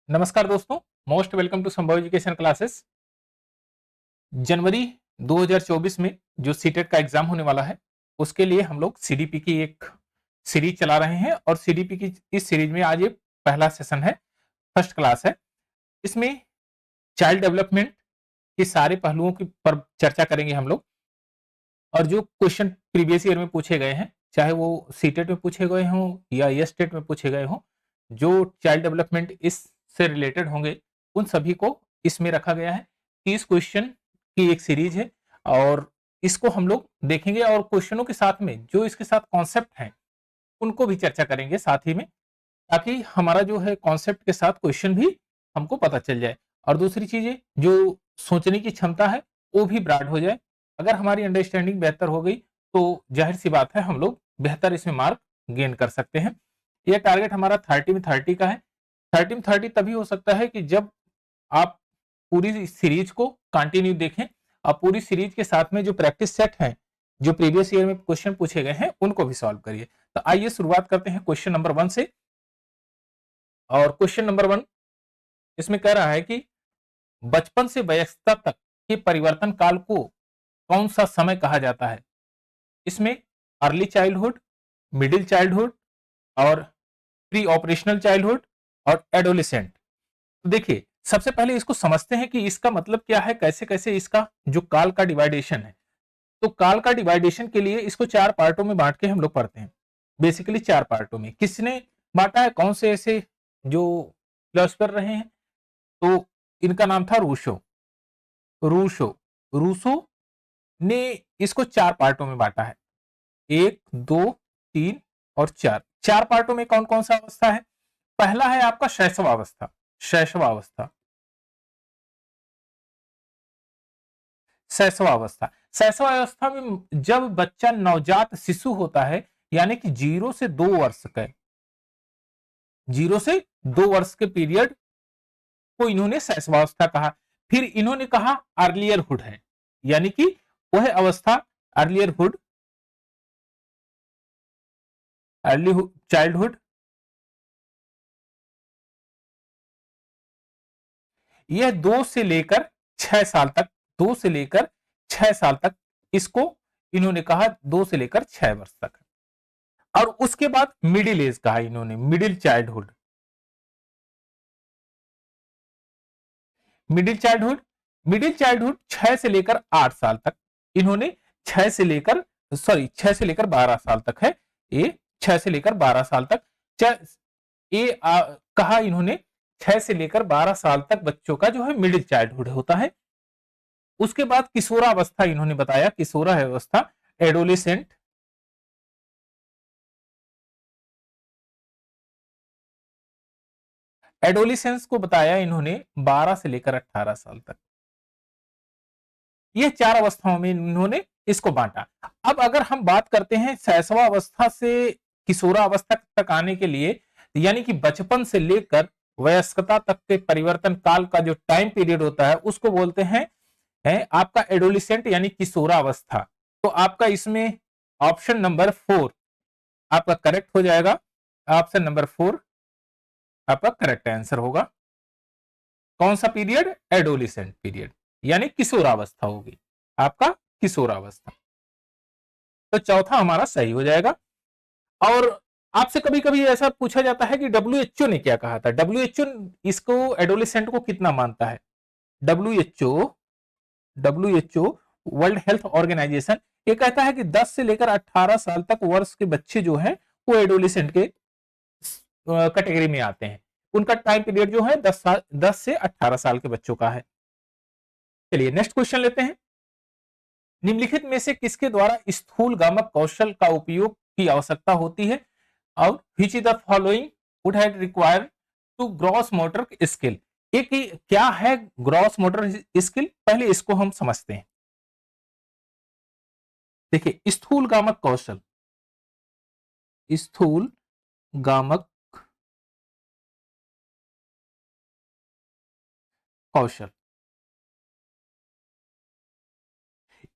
नमस्कार दोस्तों, most welcome to संभव एजुकेशन क्लासेस। जनवरी 2024 में जो सीटेट का एग्जाम होने वाला है, उसके लिए हम लोग सीडीपी की एक सीरीज चला रहे हैं और सीडीपी की इस सीरीज में आज ये पहला सेशन है, फर्स्ट क्लास है। इसमें चाइल्ड डेवलपमेंट के सारे पहलुओं की पर चर्चा करेंगे हम लोग और जो क्वेश्चन प्रीवियस ईयर में पूछे गए हैं, चाहे वो सीटेट में पूछे गए हों या एसटेट में पूछे गए हों, जो चाइल्ड डेवलपमेंट इससे रिलेटेड होंगे, उन सभी को इसमें रखा गया है। 30 क्वेश्चन की एक सीरीज है और इसको हम लोग देखेंगे और क्वेश्चनों के साथ में जो इसके साथ कॉन्सेप्ट हैं, उनको भी चर्चा करेंगे साथ ही में, ताकि हमारा जो है कॉन्सेप्ट के साथ क्वेश्चन भी हमको पता चल जाए और दूसरी चीजें जो सोचने की क्षमता है वो भी ब्रॉड हो जाए। अगर हमारी अंडरस्टैंडिंग बेहतर हो गई तो जाहिर सी बात है हम लोग बेहतर इसमें मार्क गेन कर सकते हैं। यह टारगेट हमारा 30 में 30 का है। 30 में 30 तभी हो सकता है कि जब आप पूरी सीरीज को कंटिन्यू देखें और पूरी सीरीज के साथ में जो प्रैक्टिस सेट है, जो प्रीवियस ईयर में क्वेश्चन पूछे गए हैं, उनको भी सॉल्व करिए। तो आइए शुरुआत करते हैं क्वेश्चन नंबर 1 से। और क्वेश्चन नंबर 1 इसमें कह रहा है कि बचपन से वयस्कता तक के परिवर्तन काल को कौन सा समय कहा जाता है? इसमें अर्ली चाइल्डहुड, मिडिल चाइल्डहुड और प्री ऑपरेशनल चाइल्डहुड और एडोलेसेंट। तो देखिए, सबसे पहले इसको समझते हैं कि इसका मतलब क्या है, कैसे कैसे इसका जो काल का डिवाइडेशन है। तो काल का डिवाइडेशन के लिए इसको 4 पार्टों में बांट के हम लोग पढ़ते हैं। बेसिकली 4 पार्टों में किसने बांटा है, कौन से ऐसे जो फिलोसफर रहे हैं, तो इनका नाम था रूसो। रूसो रूसो ने इसको 4 पार्टों में बांटा है, 1 2 3 और 4। 4 पार्टों में कौन कौन सा अवस्था है? पहला है आपका शैशवावस्था। शैशवावस्था शैशवावस्था शैशवावस्था में जब बच्चा नवजात शिशु होता है, यानी कि 0 से 2 वर्ष का, 0 से 2 वर्ष के पीरियड को इन्होंने शैशवावस्था कहा। फिर इन्होंने कहा अर्लियरहुड है, यानी कि वह अवस्था अर्लियरहुड, अर्ली चाइल्डहुड। यह 2 से लेकर 6 साल तक, 2 से लेकर 6 साल तक इसको इन्होंने कहा, 2 से लेकर 6 वर्ष तक। और उसके बाद मिडिल एज कहा इन्होंने, middle childhood. Middle childhood, middle childhood 6 से लेकर 8 साल तक इन्होंने, 6 से लेकर 6 से लेकर 12 साल तक है ये, 6 से लेकर 12 साल तक ये कहा इन्होंने। 6 से लेकर 12 साल तक बच्चों का जो है मिडिल चाइल्डहुड होता है। उसके बाद किशोरावस्था इन्होंने बताया, किशोरावस्था एडोलेसेंट। एडोलिसेंस को बताया इन्होंने 12 से लेकर 18 साल तक। ये 4 अवस्थाओं में इन्होंने इसको बांटा। अब अगर हम बात करते हैं शैशवावस्था से किशोरावस्था तक आने के लिए, यानी कि बचपन से लेकर वयस्कता तक के परिवर्तन काल का जो टाइम पीरियड होता है, उसको बोलते हैं आपका एडोलिसेंट यानी किशोरावस्था। तो आपका इसमें ऑप्शन नंबर 4 आपका करेक्ट हो जाएगा। ऑप्शन नंबर 4 आपका करेक्ट आंसर होगा। कौन सा पीरियड? एडोलिसेंट पीरियड, यानी किशोरावस्था होगी आपका, किशोरावस्था। तो चौथा हमारा सही हो जाएगा। और आपसे कभी कभी ऐसा पूछा जाता है कि डब्ल्यूएचओ ने क्या कहा था। डब्ल्यूएचओ इसको एडोलिसेंट को कितना मानता है? WHO WHO world health organization ये कहता है कि 10 से लेकर 18 साल तक वर्ष के बच्चे जो हैं वो एडोलिसेंट के कैटेगरी में आते हैं। उनका टाइम पीरियड जो है 10 से 18 साल के बच्चों का है। चलिए नेक्स्ट क्वेश्चन लेते हैं। निम्नलिखित में से किसके द्वारा स्थूल गामक कौशल का उपयोग की आवश्यकता होती है? और which is the following would have required to gross motor skill. एक क्या है ग्रॉस मोटर स्किल, पहले इसको हम समझते हैं। देखिए, स्थूल गामक कौशल, स्थूल गामक कौशल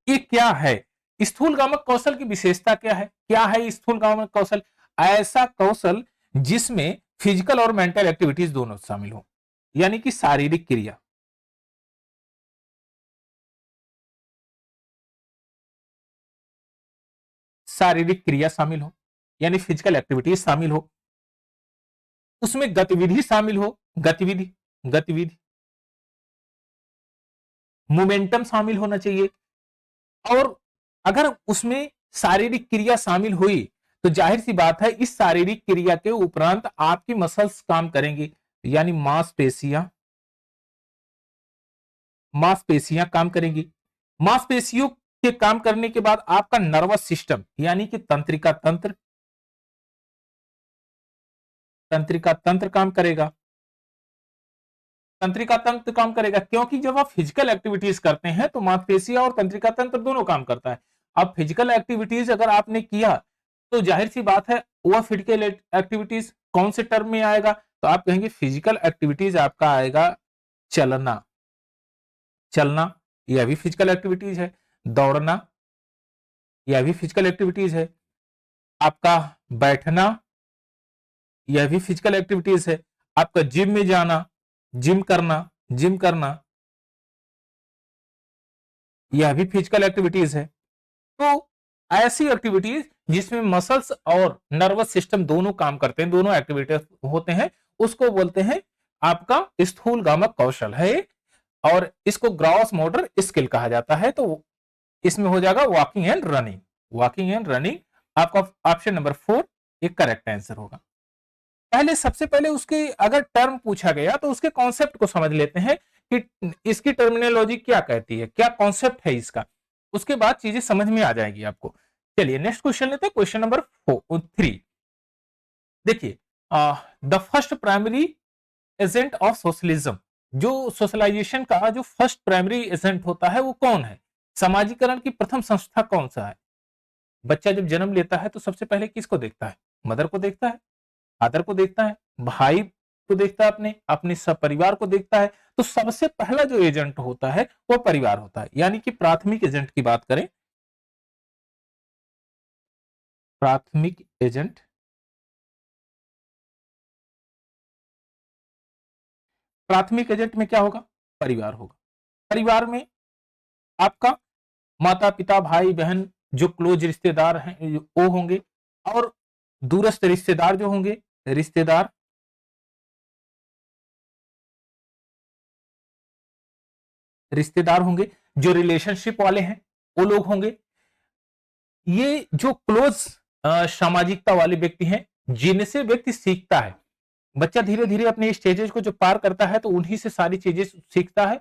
ये क्या है? स्थूल गामक कौशल की विशेषता क्या है? क्या है स्थूल गामक कौशल? ऐसा कौशल जिसमें फिजिकल और मेंटल एक्टिविटीज दोनों शामिल हो। यानी कि शारीरिक क्रिया, शारीरिक क्रिया शामिल हो, यानी फिजिकल एक्टिविटीज शामिल हो, उसमें गतिविधि शामिल हो, गतिविधि, गतिविधि, मोमेंटम शामिल होना चाहिए। और अगर उसमें शारीरिक क्रिया शामिल हुई तो जाहिर सी बात है इस शारीरिक क्रिया के उपरांत आपकी मसल्स काम करेंगी, यानी मांसपेशियां, मांसपेशियां काम करेंगी। मांसपेशियों के काम करने के बाद आपका नर्वस सिस्टम यानी कि तंत्रिका तंत्र, तंत्रिका तंत्र काम करेगा, तंत्रिका तंत्र काम करेगा, क्योंकि जब आप फिजिकल एक्टिविटीज करते हैं तो मांसपेशियां और तंत्रिका तंत्र दोनों काम करता है। अब फिजिकल एक्टिविटीज अगर आपने किया तो जाहिर सी बात है वह फिजिकल एक्टिविटीज कौन से टर्म में आएगा, तो आप कहेंगे फिजिकल एक्टिविटीज आपका आएगा चलना, चलना यह भी फिजिकल एक्टिविटीज है, दौड़ना यह भी फिजिकल एक्टिविटीज है, आपका बैठना यह भी फिजिकल एक्टिविटीज है, आपका जिम में जाना, जिम करना, जिम करना यह भी फिजिकल एक्टिविटीज है। तो ऐसी एक्टिविटीज जिसमें मसल्स और नर्वस सिस्टम दोनों काम करते हैं, दोनों एक्टिविटीज होते हैं, उसको बोलते हैं आपका स्थूलगामक कौशल है। और इसको ग्रॉस मोटर स्किल कहा जाता है। तो इसमें हो जाएगा walking and running, walking and running आपका ऑप्शन नंबर 4 एक करेक्ट आंसर होगा। पहले सबसे पहले उसके अगर टर्म पूछा गया तो उसके कॉन्सेप्ट को समझ लेते हैं कि इसकी टर्मिनोलॉजी क्या कहती है, क्या कॉन्सेप्ट है इसका, उसके बाद चीजें समझ में आ जाएगी आपको। चलिए नेक्स्ट क्वेश्चन लेते हैं, क्वेश्चन नंबर 3। देखिए, the first primary agent of socialism, जो सोशलाइजेशन का जो फर्स्ट प्राइमरी एजेंट होता है वो कौन है, समाजीकरण की प्रथम संस्था कौन सा है। बच्चा जब जन्म लेता है तो सबसे पहले किसको देखता है, मदर को देखता है, फादर को देखता है, भाई को देखता है, अपने अपने सब परिवार को देखता है। तो सबसे पहला जो एजेंट होता है वो परिवार होता है, यानी कि प्राथमिक एजेंट की बात करें, प्राथमिक एजेंट, प्राथमिक एजेंट में क्या होगा, परिवार होगा। परिवार में आपका माता पिता भाई बहन जो क्लोज रिश्तेदार हैं वो होंगे, और दूरस्थ रिश्तेदार जो होंगे, रिश्तेदार, रिश्तेदार होंगे, जो रिलेशनशिप वाले हैं वो लोग होंगे। ये जो क्लोज सामाजिकता वाले व्यक्ति हैं जिनसे व्यक्ति सीखता है, बच्चा धीरे धीरे अपने स्टेजेस को जो पार करता है तो उन्हीं से सारी चीजें सीखता है।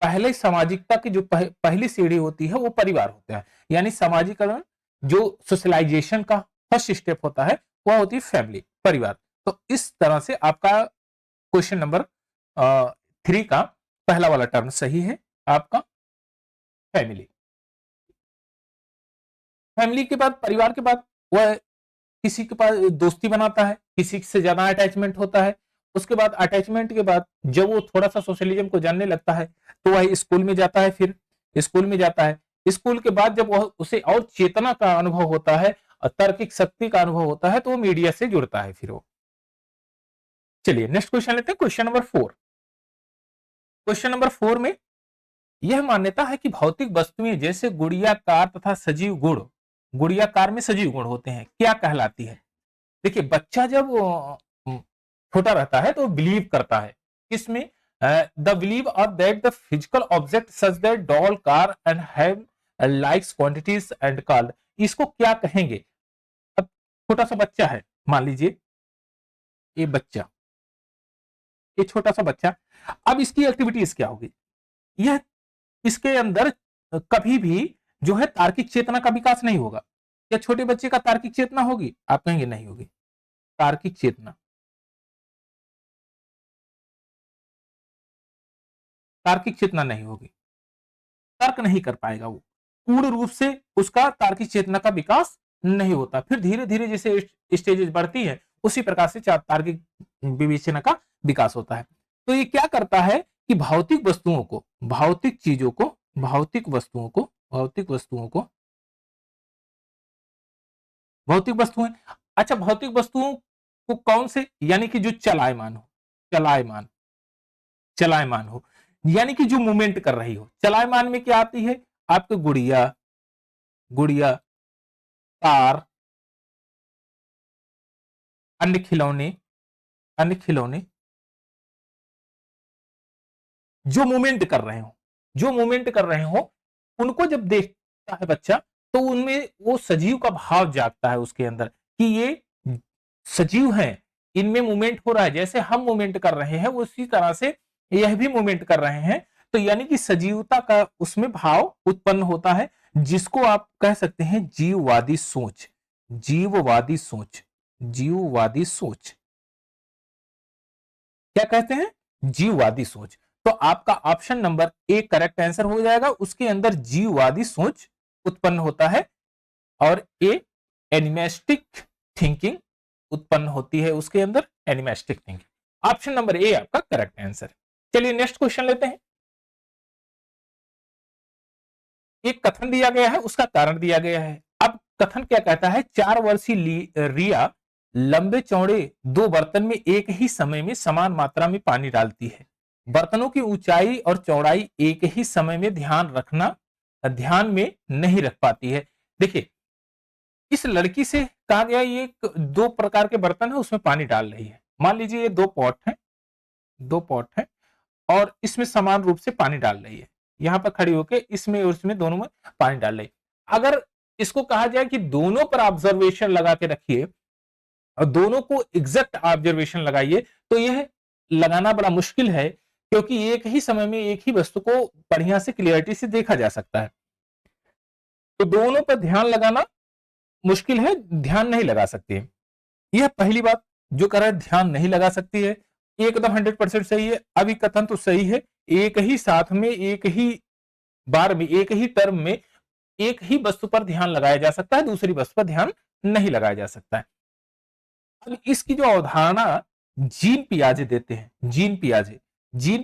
पहले सामाजिकता की जो पहली सीढ़ी होती है वो परिवार होता है, यानी सामाजिकरण जो सोशलाइजेशन का फर्स्ट स्टेप होता है वह होती है फैमिली, परिवार। तो इस तरह से आपका क्वेश्चन नंबर 3 का पहला वाला टर्म सही है आपका, फैमिली। फैमिली के बाद, परिवार के बाद वह किसी के पास दोस्ती बनाता है, किसी से ज्यादा अटैचमेंट होता है। उसके बाद अटैचमेंट के बाद जब वो थोड़ा सा सोशलिज्म को जानने लगता है तो वह स्कूल में जाता है, फिर स्कूल में जाता है। स्कूल के बाद जब वह उसे और चेतना का अनुभव होता है और तर्किक शक्ति का अनुभव होता है तो वो मीडिया से जुड़ता है फिर वो। चलिए नेक्स्ट क्वेश्चन लेते हैं, क्वेश्चन नंबर 4। क्वेश्चन नंबर 4 में यह मान्यता है कि भौतिक वस्तुएं जैसे गुड़िया कार तथा सजीव गुण, गुड़िया कार में सजीव गुण होते हैं, क्या कहलाती है। देखिए बच्चा जब छोटा रहता है तो बिलीव करता है किसमें, the believe of that the physical object such that doll car and have likes quantities and called, इसको क्या कहेंगे। अब छोटा सा बच्चा है, मान लीजिए ये बच्चा, ये छोटा सा बच्चा, अब इसकी एक्टिविटीज क्या होगी, यह इसके अंदर कभी भी जो है तार्किक चेतना का विकास नहीं होगा। क्या छोटे बच्चे का तार्किक चेतना होगी, आप कहेंगे नहीं होगी। तार्किक चेतना, तार्किक चेतना नहीं होगी, तर्क नहीं कर पाएगा वो, पूर्ण रूप से उसका तार्किक चेतना का विकास नहीं होता। फिर धीरे धीरे जैसे स्टेजेस बढ़ती है उसी प्रकार से तार्किक विवेचना का विकास होता है। तो ये क्या करता है कि भौतिक वस्तुओं को, भौतिक चीजों को, भौतिक वस्तुओं को, भौतिक वस्तुओं को, भौतिक वस्तुएं, अच्छा भौतिक वस्तुओं को कौन से, यानी कि जो चलायमान हो, चलायमान, चलायमान हो, यानी कि जो मूवमेंट कर रही हो। चलायमान में क्या आती है? आपके गुड़िया, गुड़िया, कार, अन्य खिलौने, अन्य खिलौने जो मूवमेंट कर रहे हो, जो मूवमेंट कर रहे हो, उनको जब देखता है बच्चा तो उनमें वो सजीव का भाव जागता है उसके अंदर कि ये सजीव हैं, इनमें मूवमेंट हो रहा है। जैसे हम मूवमेंट कर रहे हैं उसी तरह से यह भी मूवमेंट कर रहे हैं। तो यानी कि सजीवता का उसमें भाव उत्पन्न होता है, जिसको आप कह सकते हैं जीववादी सोच। जीववादी सोच, जीववादी सोच क्या कहते हैं? जीववादी सोच। तो आपका option number A correct answer हो जाएगा। उसके अंदर जीववादी सोच उत्पन्न होता है और ए एनिमेस्टिक थिंकिंग उत्पन्न होती है उसके अंदर, एनिमेस्टिक थिंकिंग। ऑप्शन नंबर ए आपका करेक्ट आंसर। चलिए नेक्स्ट क्वेश्चन लेते हैं। एक कथन दिया गया है, उसका कारण दिया गया है। अब कथन क्या कहता है? 4 वर्षीय रिया लंबे चौड़े 2 बर्तन में एक ही समय में समान मात्रा में पानी डालती है। बर्तनों की ऊंचाई और चौड़ाई एक ही समय में ध्यान में नहीं रख पाती है। देखिए, इस लड़की से कहा गया ये 2 प्रकार के बर्तन है, उसमें पानी डाल रही है। मान लीजिए ये 2 पॉट है, 2 पॉट है और इसमें समान रूप से पानी डाल रही है। यहां पर खड़ी होकर इसमें और इसमें दोनों में पानी डाल रही है। अगर इसको कहा जाए कि दोनों पर ऑब्जर्वेशन लगा के रखिए और दोनों को एग्जैक्ट ऑब्जर्वेशन लगाइए, तो यह लगाना बड़ा मुश्किल है, क्योंकि एक ही समय में एक ही वस्तु को बढ़िया से क्लियरिटी से देखा जा सकता है। तो दोनों पर ध्यान लगाना मुश्किल है, ध्यान नहीं लगा सकती है। यह पहली बात जो कह रहा है ध्यान नहीं लगा सकती है, एकदम 100% सही है। अभी कथन तो सही है, एक ही साथ में एक ही बार में एक ही टर्म में एक ही वस्तु पर ध्यान लगाया जा सकता है, दूसरी वस्तु पर ध्यान नहीं लगाया जा सकता है। अब इसकी जो अवधारणा जीन पियाजे देते हैं, जीन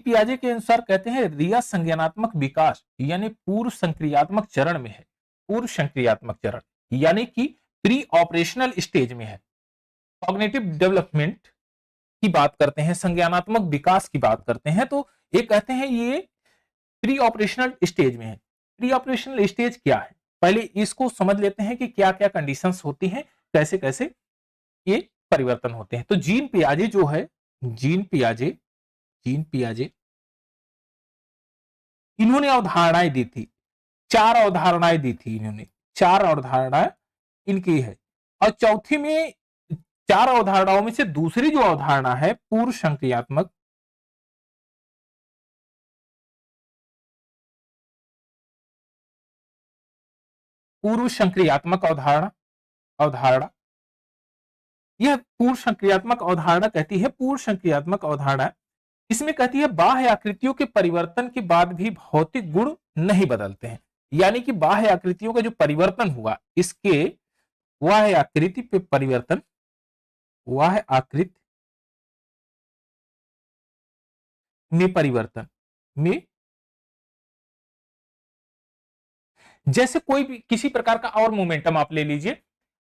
पियाजे के अनुसार कहते हैं रिया संज्ञानात्मक विकास यानी पूर्व संक्रियात्मक चरण में है। पूर्व संक्रियात्मक चरण यानी कि प्री ऑपरेशनल स्टेज में है। कॉग्निटिव डेवलपमेंट की बात करते हैं, संज्ञानात्मक विकास की बात करते हैं, तो ये कहते हैं ये प्री ऑपरेशनल स्टेज में है। प्री ऑपरेशनल स्टेज क्या है? पहले इसको समझ लेते हैं कि क्या क्या कंडीशंस होती हैं, कैसे कैसे ये परिवर्तन होते हैं। तो जीन पियाजे जो है, जीन पियाजे इन्होंने अवधारणाएं दी थी, 4 अवधारणाएं दी थी इन्होंने, 4 अवधारणाएं इनकी है। और चौथी में 4 अवधारणाओं में से दूसरी जो अवधारणा है पूर्व संक्रियात्मक, पूर्व संक्रियात्मक अवधारणा यह पूर्व संक्रियात्मक अवधारणा कहती है, पूर्व संक्रियात्मक अवधारणा इसमें कहती है बाह्य आकृतियों के परिवर्तन के बाद भी भौतिक गुण नहीं बदलते हैं। यानी कि बाह्य आकृतियों का जो परिवर्तन हुआ, इसके बाह्य आकृति पे परिवर्तन, बाह्य आकृति में परिवर्तन में, जैसे कोई भी किसी प्रकार का और मोमेंटम आप ले लीजिए,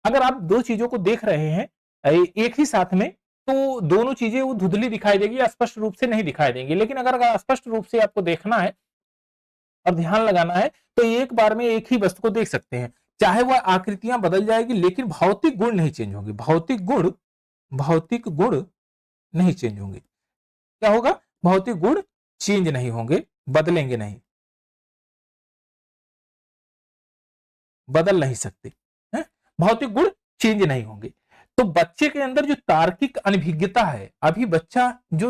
अगर आप 2 चीजों को देख रहे हैं एक ही साथ में, तो दोनों चीजें वो धुंधली दिखाई देगी, स्पष्ट रूप से नहीं दिखाई देंगी। लेकिन अगर स्पष्ट रूप से आपको देखना है और ध्यान लगाना है, तो एक बार में एक ही वस्तु को देख सकते हैं। चाहे वह आकृतियां बदल जाएगी, लेकिन भौतिक गुण नहीं चेंज होंगे। भौतिक गुण नहीं चेंज होंगे। क्या होगा? भौतिक गुण चेंज नहीं होंगे, बदलेंगे नहीं, बदल नहीं सकते हैं? भौतिक गुण चेंज नहीं होंगे। तो बच्चे के अंदर जो तार्किक अनभिज्ञता है, अभी बच्चा जो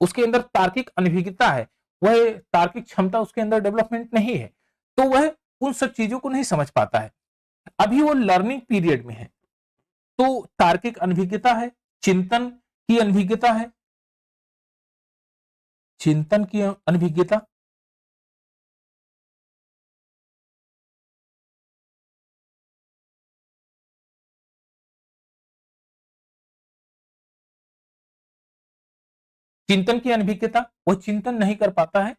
उसके अंदर तार्किक अनभिज्ञता है, वह तार्किक क्षमता उसके अंदर डेवलपमेंट नहीं है, तो वह उन सब चीजों को नहीं समझ पाता है। अभी वो लर्निंग पीरियड में है। तो तार्किक अनभिज्ञता है, चिंतन की अनभिज्ञता है, चिंतन की अनभिज्ञता, चिंतन की अनभिज्ञता, वो चिंतन नहीं कर पाता है।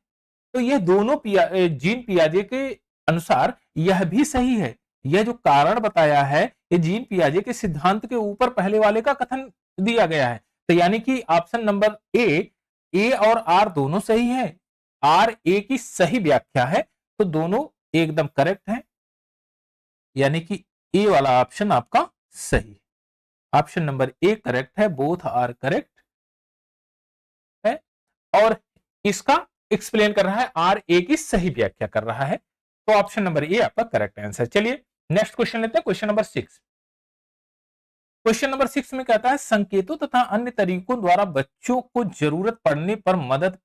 तो यह दोनों जीन पियाजे के अनुसार यह भी सही है। यह जो कारण बताया है, ये जीन पियाजे के सिद्धांत के ऊपर पहले वाले का कथन दिया गया है। तो यानी कि ऑप्शन नंबर ए ए और आर दोनों सही है, आर ए की सही व्याख्या है, तो दोनों एकदम करेक्ट है, यानी कि ए वाला ऑप्शन आपका सही। ऑप्शन नंबर ए करेक्ट है, बोथ आर करेक्ट है, और इसका एक्सप्लेन कर रहा है, आर ए की सही व्याख्या कर रहा है, तो ऑप्शन नंबर ए आपका करेक्ट आंसर। चलिए नेक्स्ट क्वेश्चन लेते हैं, क्वेश्चन नंबर 6। क्वेश्चन नंबर 6 में कहता है संकेतों तथा अन्य तरीकों द्वारा बच्चों को जरूरत पड़ने पर मदद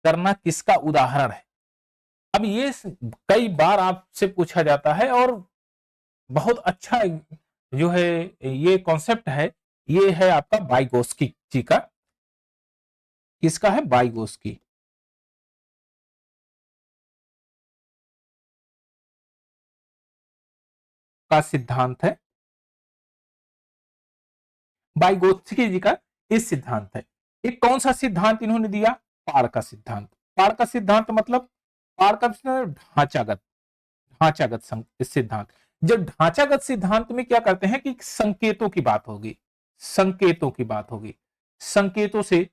करना किसका उदाहरण है। अब ये कई बार आपसे पूछा जाता है और बहुत अच्छा जो है ये कॉन्सेप्ट है, ये है आपका वाइगोस्की जी का। किसका है? वाइगोस्की का सिद्धांत है, वाइगोत्स्की जी का इस सिद्धांत है। एक कौन सा सिद्धांत इन्होंने दिया? पाड़ का सिद्धांत। पाड़ का सिद्धांत मतलब पाड़ का ढांचागत, ढांचागत सिद्धांत। जब ढांचागत सिद्धांत में क्या करते हैं कि संकेतों की बात होगी, संकेतों की बात होगी, संकेतों से,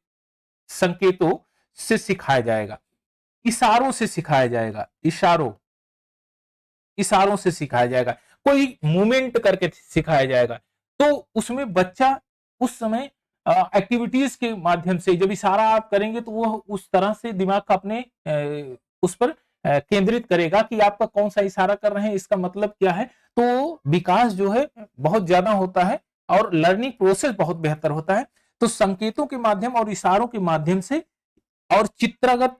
संकेतों से सिखाया जाएगा, इशारों से सिखाया जाएगा, इशारों, इशारों से सिखाया जाएगा, कोई मूवमेंट करके सिखाया जाएगा। तो उसमें बच्चा उस समय एक्टिविटीज के माध्यम से जब इशारा आप करेंगे तो वो उस तरह से दिमाग का अपने उस पर केंद्रित करेगा कि आपका कौन सा इशारा कर रहे हैं, इसका मतलब क्या है। तो विकास जो है बहुत ज्यादा होता है और लर्निंग प्रोसेस बहुत बेहतर होता है। तो संकेतों के माध्यम और इशारों के माध्यम से और चित्रगत,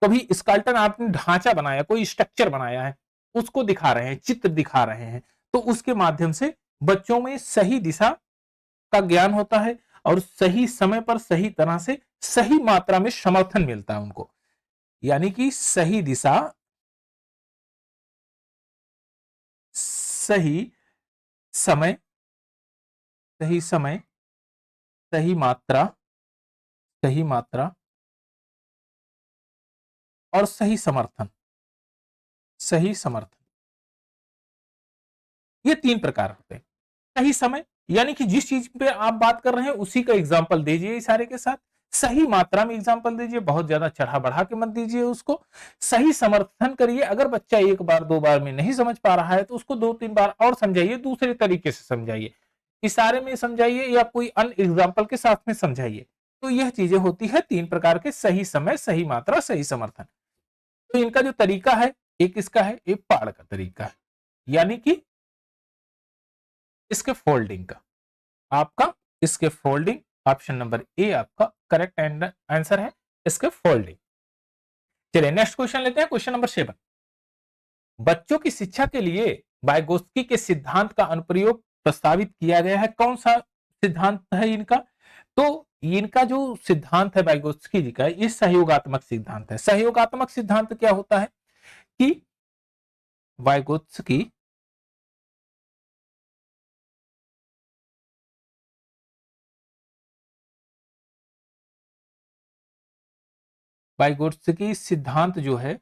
कभी स्कल्टन आपने ढांचा बनाया, कोई स्ट्रक्चर बनाया है, उसको दिखा रहे हैं, चित्र दिखा रहे हैं, तो उसके माध्यम से बच्चों में सही दिशा का ज्ञान होता है और सही समय पर सही तरह से सही मात्रा में समर्थन मिलता है उनको। यानी कि सही दिशा, सही समय, सही समय, सही मात्रा, सही मात्रा और सही समर्थन, सही समर्थन, ये 3 प्रकार होते हैं। सही समय यानी कि जिस चीज पे आप बात कर रहे हैं उसी का एग्जाम्पल दीजिए इशारे के साथ। सही मात्रा में एग्जाम्पल दीजिए, बहुत ज्यादा चढ़ा बढ़ा के मत दीजिए उसको। सही समर्थन करिए, अगर बच्चा एक बार दो बार में नहीं समझ पा रहा है तो उसको 2-3 बार और समझाइए, दूसरे तरीके से समझाइए, इशारे में समझाइए या कोई अन्य एग्जाम्पल के साथ में समझाइए। तो यह चीजें होती है 3 प्रकार के, सही समय, सही मात्रा, सही समर्थन। तो इनका जो तरीका है, एक इसका है, एक पाड़ का तरीका है, यानी कि इसके फोल्डिंग का, आपका इसके फोल्डिंग, ऑप्शन नंबर ए आपका करेक्ट आंसर है, इसके फोल्डिंग। चलिए नेक्स्ट क्वेश्चन लेते हैं, क्वेश्चन नंबर 7। बच्चों की शिक्षा के लिए वाइगोत्स्की के सिद्धांत का अनुप्रयोग प्रस्तावित किया गया है। कौन सा सिद्धांत है इनका? तो इनका जो सिद्धांत है वाइगोत्स्की जी का, ये सहयोगात्मक सिद्धांत है। सहयोगात्मक सिद्धांत क्या होता है कि वाइगोत्स्की वाइगोत्स्की सिद्धांत जो है,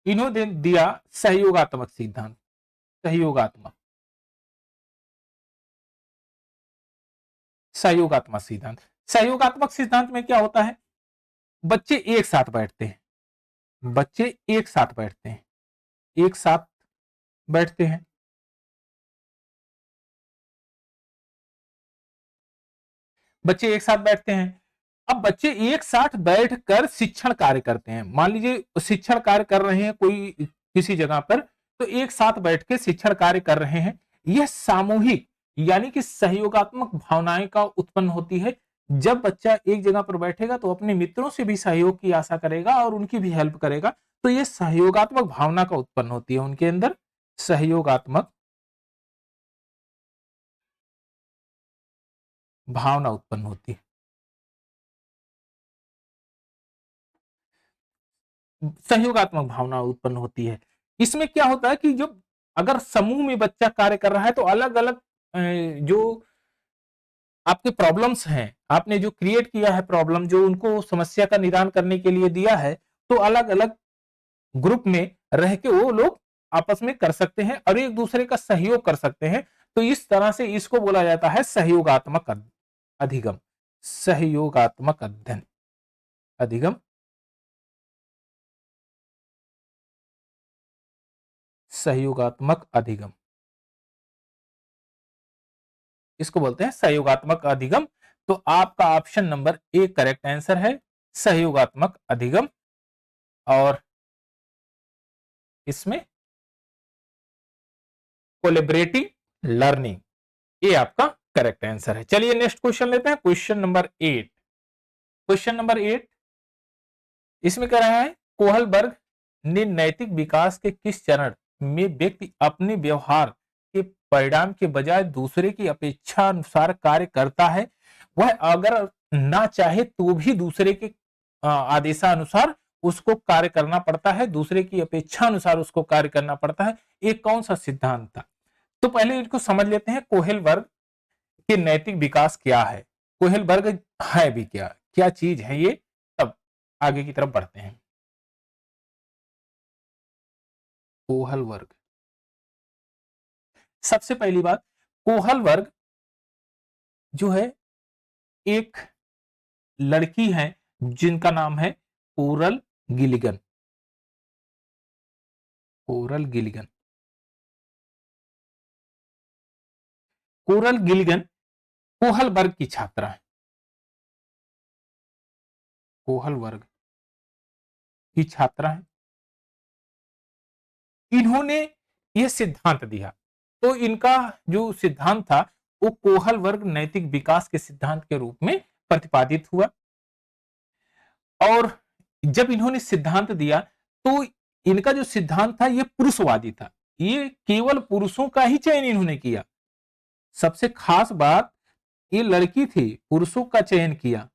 इन्होंने दिया सहयोगात्मक सिद्धांत, सहयोगात्मक, सहयोगात्मक सिद्धांत। सहयोगात्मक सिद्धांत में क्या होता है? बच्चे एक साथ बैठते हैं, बच्चे एक साथ बैठते हैं, एक साथ बैठते हैं, बच्चे एक साथ बैठते हैं। अब बच्चे एक साथ बैठकर शिक्षण कार्य करते हैं। मान लीजिए शिक्षण कार्य कर रहे हैं कोई किसी जगह पर, तो एक साथ बैठ के शिक्षण कार्य कर रहे हैं। यह सामूहिक यानी कि सहयोगात्मक भावनाएं का उत्पन्न होती है। जब बच्चा एक जगह पर बैठेगा तो अपने मित्रों से भी सहयोग की आशा करेगा और उनकी भी हेल्प करेगा, तो यह सहयोगात्मक भावना का उत्पन्न होती है उनके अंदर, सहयोगात्मक भावना उत्पन्न होती है, सहयोगात्मक भावना उत्पन्न होती है। इसमें क्या होता है कि जो अगर समूह में बच्चा कार्य कर रहा है तो अलग अलग जो आपके प्रॉब्लम्स हैं, आपने जो क्रिएट किया है प्रॉब्लम, जो उनको समस्या का निदान करने के लिए दिया है, तो अलग अलग ग्रुप में रह के वो लोग आपस में कर सकते हैं और एक दूसरे का सहयोग कर सकते हैं। तो इस तरह से इसको बोला जाता है सहयोगात्मक अधिगम। सहयोगात्मक अध्ययन अधिगम, सहयोगात्मक अधिगम, इसको बोलते हैं सहयोगात्मक अधिगम। तो आपका option number A correct answer है, सहयोगात्मक अधिगम। और इसमें कोलेबरेटिव लर्निंग, ये आपका करेक्ट आंसर है। चलिए नेक्स्ट क्वेश्चन लेते हैं, क्वेश्चन नंबर 8। क्वेश्चन नंबर 8 इसमें कह रहा है कोहलबर्ग ने नैतिक विकास के किस चरण में व्यक्ति अपने व्यवहार के परिणाम के बजाय दूसरे की अपेक्षा अनुसार कार्य करता है, वह अगर ना चाहे तो भी दूसरे के आदेशानुसार उसको कार्य करना पड़ता है, दूसरे की अपेक्षा अनुसार उसको कार्य करना पड़ता है। ये कौन सा सिद्धांत था? तो पहले इनको समझ लेते हैं, कोहेलबर्ग के नैतिक विकास क्या है, कोहेलबर्ग है भी क्या, क्या चीज है ये, तब आगे की तरफ बढ़ते हैं। कोहलबर्ग, सबसे पहली बात, कोहलबर्ग जो है एक लड़की है जिनका नाम है coral Gilligan, coral Gilligan. Coral Gilligan Kohlberg की छात्रा है, कोहलबर्ग की छात्रा है। इन्होंने यह सिद्धांत दिया, तो इनका जो सिद्धांत था वो कोहलबर्ग नैतिक विकास के सिद्धांत के रूप में प्रतिपादित हुआ। और जब इन्होंने सिद्धांत दिया तो इनका जो सिद्धांत था ये पुरुषवादी था, ये केवल पुरुषों का ही चयन इन्होंने किया। सबसे खास बात, ये लड़की थी, पुरुषों का चयन किया।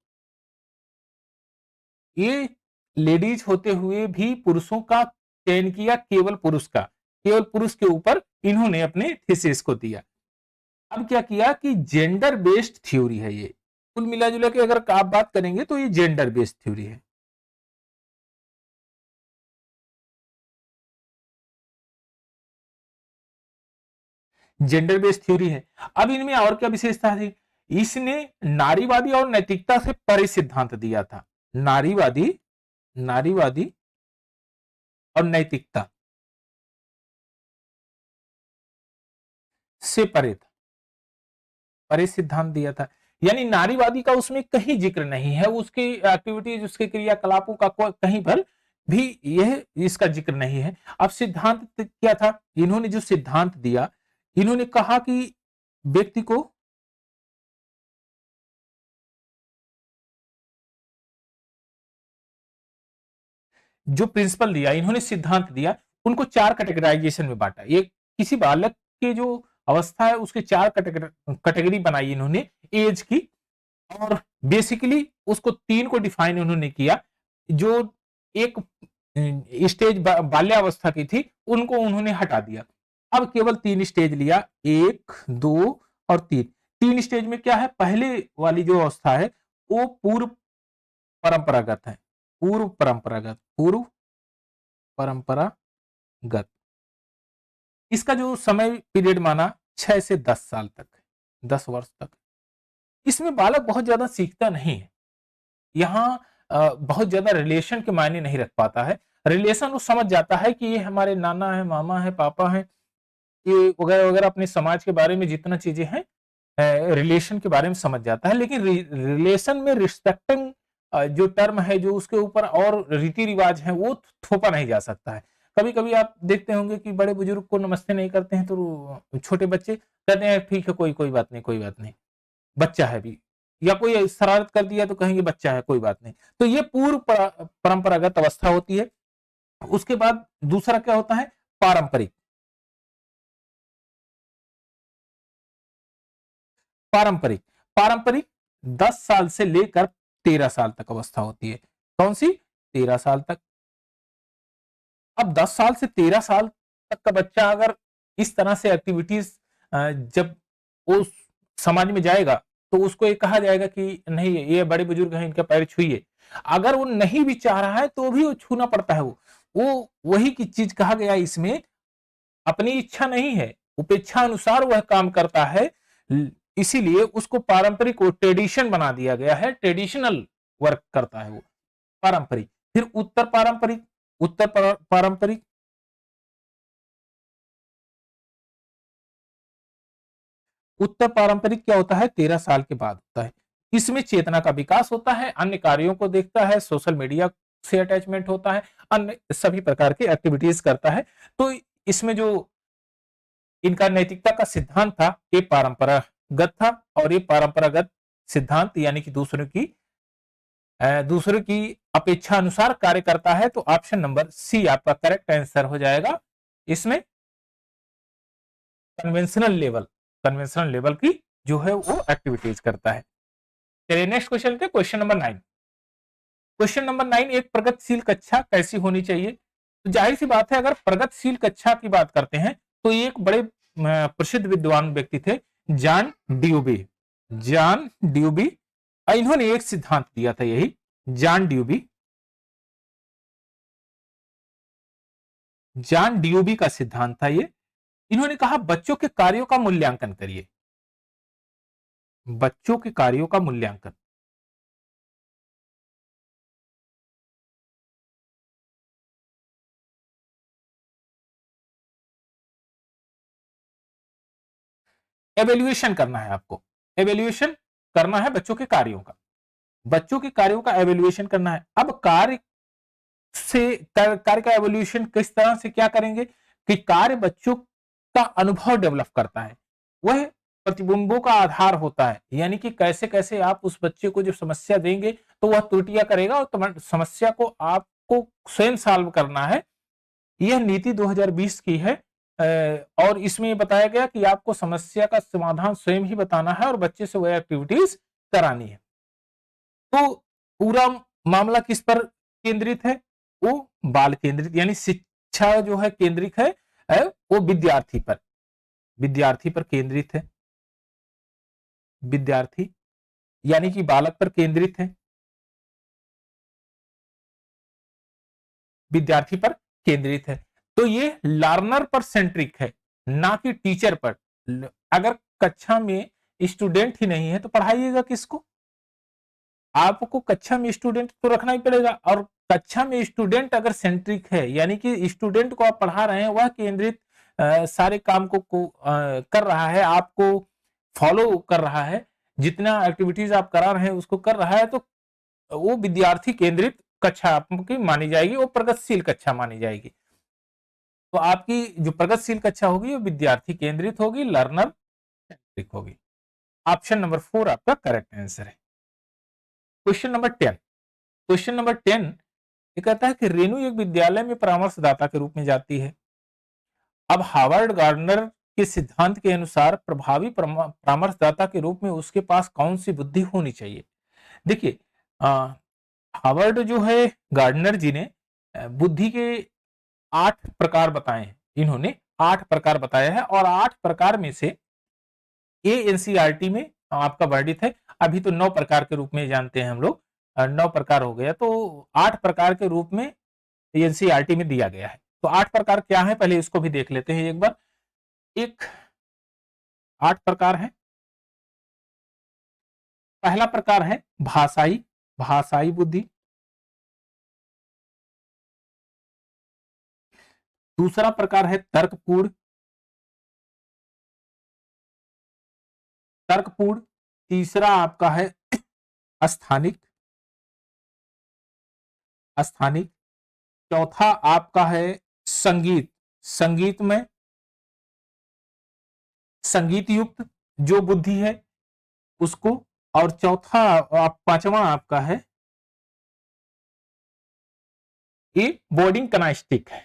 ये लेडीज होते हुए भी पुरुषों का चयन किया, केवल पुरुष का, केवल पुरुष के ऊपर इन्होंने अपने थीसिस को दिया। अब क्या किया कि जेंडर बेस्ड थ्योरी है ये, कुल मिला जुला के अगर आप बात करेंगे तो ये जेंडर बेस्ड थ्योरी है। जेंडर बेस्ड थ्योरी है। अब इनमें और क्या विशेषता थी, इसने नारीवादी और नैतिकता से परे सिद्धांत दिया था। नारीवादी, नारीवादी और नैतिकता से परे था, परे सिद्धांत दिया था। यानी नारीवादी का उसमें कहीं जिक्र नहीं है, उसकी एक्टिविटीज, उसके क्रियाकलापों का कहीं पर भी यह इसका जिक्र नहीं है। अब सिद्धांत क्या था, इन्होंने जो सिद्धांत दिया, इन्होंने कहा कि व्यक्ति को जो प्रिंसिपल दिया, इन्होंने सिद्धांत दिया, उनको 4 कैटेगराइजेशन में बांटा। ये किसी बालक के जो अवस्था है उसके 4 कैटेगरी बनाई इन्होंने एज की, और बेसिकली उसको 3 को डिफाइन उन्होंने किया। जो एक स्टेज बाल्यावस्था की थी उनको उन्होंने हटा दिया, अब केवल 3 स्टेज लिया, 1, 2 और 3। 3 स्टेज में क्या है, पहले वाली जो अवस्था है वो पूर्व परंपरागत है, पूर्व परंपरागत, पूर्व परंपरागत। इसका जो समय पीरियड माना 6 से 10 साल तक, 10 वर्ष तक। इसमें बालक बहुत ज्यादा सीखता नहीं है, यहाँ बहुत ज्यादा रिलेशन के मायने नहीं रख पाता है। रिलेशन वो समझ जाता है कि ये हमारे नाना है, मामा है, पापा है, ये वगैरह वगैरह, अपने समाज के बारे में जितना चीजें हैं रिलेशन के बारे में समझ जाता है। लेकिन रिलेशन में रिस्पेक्टिंग जो टर्म है, जो उसके ऊपर और रीति रिवाज है, वो थोपा नहीं जा सकता है। कभी कभी आप देखते होंगे कि बड़े बुजुर्ग को नमस्ते नहीं करते हैं तो छोटे बच्चे कहते हैं ठीक है, कोई कोई बात नहीं, कोई बात नहीं, बच्चा है भी, या कोई शरारत कर दिया तो कहेंगे बच्चा है, कोई बात नहीं। तो ये पूर्व परंपरागत अवस्था होती है। उसके बाद दूसरा क्या होता है, पारंपरिक। पारंपरिक, पारंपरिक 10 साल से लेकर 13 साल तक अवस्था होती है। कौन सी? 13 साल तक। अब 10 साल से 13 साल तक का बच्चा अगर इस तरह से एक्टिविटीज जब वो समाज में जाएगा तो उसको ये कहा जाएगा कि नहीं, ये बड़े बुजुर्ग हैं, इनका पैर छुइए। अगर वो नहीं भी चाह रहा है तो भी वो छूना पड़ता है। वो वही की चीज कहा गया इसमें, अपनी इच्छा नहीं है, उपेक्षा अनुसार वह काम करता है। इसीलिए उसको पारंपरिक को ट्रेडिशन बना दिया गया है, ट्रेडिशनल वर्क करता है वो, पारंपरिक। फिर उत्तर पारंपरिक, पारंपरिक, उत्तर पारंपरिक क्या होता है, 13 साल के बाद होता है। इसमें चेतना का विकास होता है, अन्य कार्यों को देखता है, सोशल मीडिया से अटैचमेंट होता है, अन्य सभी प्रकार की एक्टिविटीज करता है। तो इसमें जो इनका नैतिकता का सिद्धांत था ये परंपरागत था, और ये परंपरागत सिद्धांत यानी कि दूसरे की अपेक्षा अनुसार कार्य करता है। तो ऑप्शन नंबर सी आपका करेक्ट आंसर हो जाएगा। इसमें कन्वेंशनल लेवल की जो है वो एक्टिविटीज करता है। चलिए नेक्स्ट क्वेश्चन थे, क्वेश्चन नंबर 9। क्वेश्चन नंबर 9, एक प्रगतिशील कक्षा कैसी होनी चाहिए? तो जाहिर सी बात है, अगर प्रगतिशील कक्षा की बात करते हैं तो ये एक बड़े प्रसिद्ध विद्वान व्यक्ति थे, जॉन ड्यूबी। जॉन ड्यूबी, इन्होंने एक सिद्धांत दिया था, यही जॉन ड्यूबी, जॉन ड्यूबी का सिद्धांत था ये। इन्होंने कहा बच्चों के कार्यों का मूल्यांकन करिए, बच्चों के कार्यों का मूल्यांकन। एवेल्युएशन करना है आपको, एवेल्युएशन करना है बच्चों के कार्यों का, बच्चों के कार्यों का एवेल्युएशन करना है। अब कार्य का एवोल्यूशन किस तरह से क्या करेंगे कि कार्य बच्चों का अनुभव डेवलप करता है, वह प्रतिबिंबों का आधार होता है, यानी कि कैसे कैसे आप उस बच्चे को जो समस्या देंगे तो वह त्रुटियां करेगा, और समस्या को आपको स्वयं सॉल्व करना है। यह नीति 2020 की है, और इसमें बताया गया कि आपको समस्या का समाधान स्वयं ही बताना है और बच्चे से वह एक्टिविटीज करानी है। तो पूरा मामला किस पर केंद्रित है? वो बाल केंद्रित, यानी शिक्षा जो है केंद्रित है, वो विद्यार्थी पर केंद्रित है, विद्यार्थी यानी कि बालक पर केंद्रित है, विद्यार्थी पर केंद्रित है। तो ये लर्नर पर सेंट्रिक है, ना कि टीचर पर। अगर कक्षा में स्टूडेंट ही नहीं है तो पढ़ाइएगा किसको? आपको कक्षा में स्टूडेंट तो रखना ही पड़ेगा, और कक्षा में स्टूडेंट अगर सेंट्रिक है, यानी कि स्टूडेंट को आप पढ़ा रहे हैं, वह केंद्रित सारे काम को कर रहा है, आपको फॉलो कर रहा है, जितना एक्टिविटीज आप करा रहे हैं उसको कर रहा है, तो वो विद्यार्थी केंद्रित कक्षा आपकी मानी जाएगी, वो प्रगतिशील कक्षा मानी जाएगी। तो आपकी जो प्रगतिशील कक्षा होगी वो विद्यार्थी केंद्रित होगी, लर्नर सेंट्रिक होगी। ऑप्शन नंबर 4 आपका करेक्ट आंसर है। क्वेश्चन नंबर 10, क्वेश्चन नंबर 10 ये कहता है कि रेनू एक विद्यालय में परामर्शदाता के रूप में जाती है। अब हार्वर्ड गार्डनर के सिद्धांत के अनुसार प्रभावी परामर्शदाता के रूप में उसके पास कौन सी बुद्धि होनी चाहिए? देखिए, हार्वर्ड जो है गार्डनर जी ने बुद्धि के 8 प्रकार बताए हैं, इन्होंने 8 प्रकार बताया है, और 8 प्रकार में से ये एनसीईआरटी में आपका वर्णित है। अभी तो 9 प्रकार के रूप में जानते हैं हम लोग, 9 प्रकार हो गया, तो 8 प्रकार के रूप में एनसीईआरटी में दिया गया है। तो 8 प्रकार क्या है, पहले इसको भी देख लेते हैं एक बार। एक 8 प्रकार है। पहला प्रकार है भाषाई, भाषाई बुद्धि। दूसरा प्रकार है तर्कपूर्ण, तर्कपूर्ण। तीसरा आपका है स्थानिक, स्थानिक। चौथा आपका है संगीत, संगीत में संगीत युक्त जो बुद्धि है उसको। और चौथा पांचवा आपका है ये बोर्डिंग कनास्टिक है।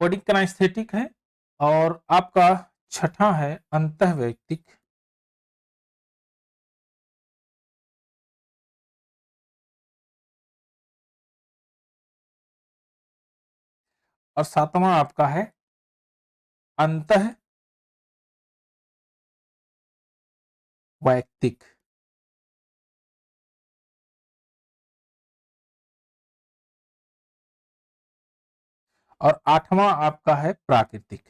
बोर्डिंग कनास्थेटिक है। और आपका छठा है अंतः वैयक्तिक। और सातवां आपका है अंतः वैयक्तिक। और 8वां आपका है प्राकृतिक।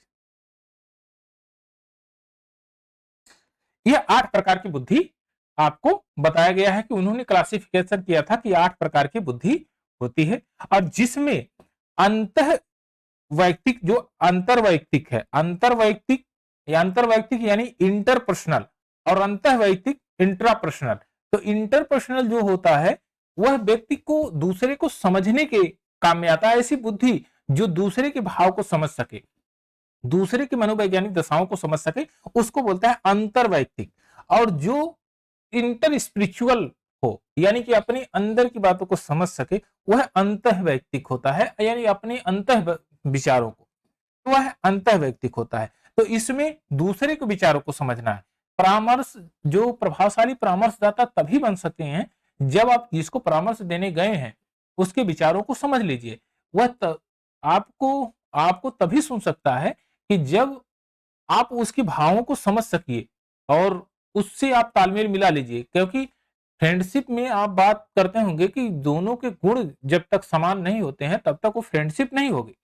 यह 8 प्रकार की बुद्धि आपको बताया गया है कि उन्होंने क्लासिफिकेशन किया था कि 8 प्रकार की बुद्धि होती है, और जिसमें अंतः वैयक्तिक जो अंतरवैयक्तिक है, अंतरवैयक्तिक यानी इंटरपर्सनल, और अंतःवैयक्तिक इंट्रापर्सनल। तो इंटरपर्सनल जो होता है वह व्यक्ति को दूसरे को समझने के काम में आता है, ऐसी बुद्धि जो दूसरे के भाव को समझ सके, दूसरे की मनोवैज्ञानिक दशाओं को समझ सके, उसको बोलता है अंतरवैयक्तिक। और जो इंटर स्पिरिचुअल हो, यानी कि अपने अंदर की बातों को समझ सके, वह अंतःवैयक्तिक होता है, यानी अपने अंतः विचारों को, तो वह अंतःवैयक्तिक होता है। तो इसमें दूसरे के विचारों को समझना है। परामर्श, जो प्रभावशाली परामर्शदाता तभी बन सकते हैं जब आप जिसको परामर्श देने गए हैं उसके विचारों को समझ लीजिए। वह आपको आपको तभी सुन सकता है कि जब आप उसके भावों को समझ सकिए और उससे आप तालमेल मिला लीजिए, क्योंकि फ्रेंडशिप में आप बात करते होंगे कि दोनों के गुण जब तक समान नहीं होते हैं तब तक वो फ्रेंडशिप नहीं होगी।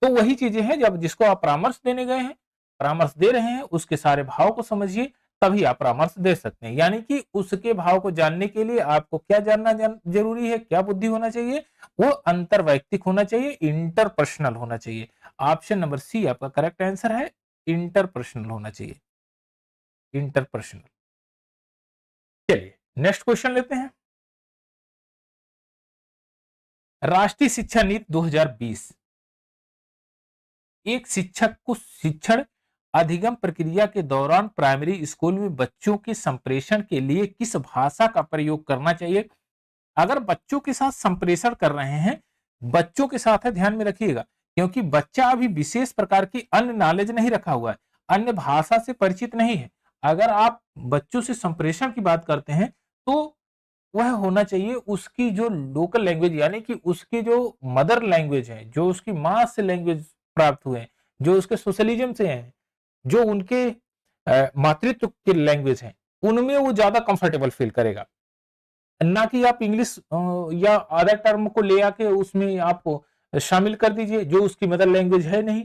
तो वही चीजें हैं, जब जिसको आप परामर्श देने गए हैं, परामर्श दे रहे हैं, उसके सारे भाव को समझिए, तभी आप परामर्श दे सकते हैं। यानी कि उसके भाव को जानने के लिए आपको क्या जानना जरूरी है, क्या बुद्धि होना चाहिए, वो अंतरवैयक्तिक होना चाहिए, इंटरपर्सनल होना चाहिए। ऑप्शन नंबर सी आपका करेक्ट आंसर है, इंटरपर्सनल होना चाहिए, इंटरपर्सनल। चलिए नेक्स्ट क्वेश्चन लेते हैं। राष्ट्रीय शिक्षा नीति 2020 एक शिक्षक को शिक्षण अधिगम प्रक्रिया के दौरान प्राइमरी स्कूल में बच्चों के संप्रेषण के लिए किस भाषा का प्रयोग करना चाहिए। अगर बच्चों के साथ संप्रेषण कर रहे हैं, बच्चों के साथ है, ध्यान में रखिएगा, क्योंकि बच्चा अभी विशेष प्रकार की अन्य नॉलेज नहीं रखा हुआ है, अन्य भाषा से परिचित नहीं है। अगर आप बच्चों से संप्रेषण की बात करते हैं तो वह होना चाहिए उसकी जो लोकल लैंग्वेज, यानी कि उसकी जो मदर लैंग्वेज है, जो उसकी माँ से लैंग्वेज प्राप्त हुए हैं, जो उसके सोशलिज्म से हैं, जो उनके मातृत्व की लैंग्वेज है, उनमें वो ज्यादा कंफर्टेबल फील करेगा। ना कि आप इंग्लिश या अदर टर्म को ले आके उसमें आप शामिल कर दीजिए जो उसकी मदर लैंग्वेज है नहीं।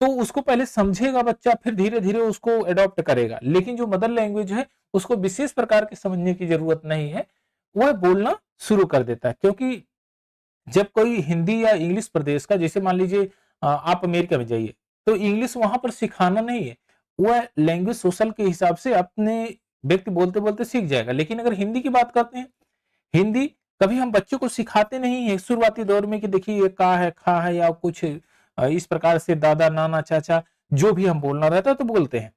तो उसको पहले समझेगा बच्चा, फिर धीरे धीरे उसको एडॉप्ट करेगा। लेकिन जो मदर लैंग्वेज है उसको विशेष प्रकार के समझने की जरूरत नहीं है, वह बोलना शुरू कर देता है। क्योंकि जब कोई हिंदी या इंग्लिश प्रदेश का, जैसे मान लीजिए आप अमेरिका में जाइए, तो इंग्लिश वहां पर सिखाना नहीं है, वह लैंग्वेज सोशल के हिसाब से अपने व्यक्ति बोलते बोलते सीख जाएगा। लेकिन अगर हिंदी की बात करते हैं, हिंदी कभी हम बच्चों को सिखाते नहीं है शुरुआती दौर में कि देखिए ये का है, खा है, या कुछ इस प्रकार से दादा नाना चाचा जो भी हम बोलना रहता है तो बोलते हैं,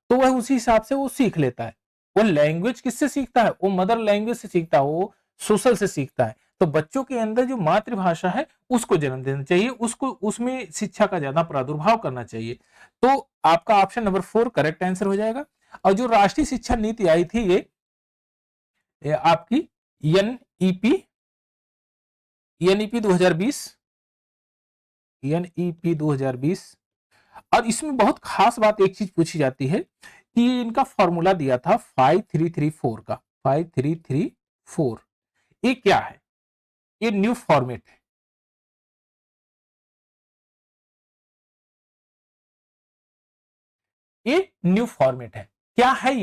तो वह उसी हिसाब से वो सीख लेता है। वो लैंग्वेज किससे सीखता है, वो मदर लैंग्वेज से सीखता है, वो सोशल से सीखता है। तो बच्चों के अंदर जो मातृभाषा है उसको जन्म देना चाहिए, उसको उसमें शिक्षा का ज्यादा प्रादुर्भाव करना चाहिए। तो आपका ऑप्शन नंबर 4 करेक्ट आंसर हो जाएगा। और जो राष्ट्रीय शिक्षा नीति आई थी ये आपकी एनईपी 2020, एनईपी 2020। और इसमें बहुत खास बात एक चीज पूछी जाती है कि इनका फॉर्मूला दिया था 5334 का, 5334, ये क्या है, ये न्यू फॉर्मेट है। ये न्यू फॉर्मेट है, क्या है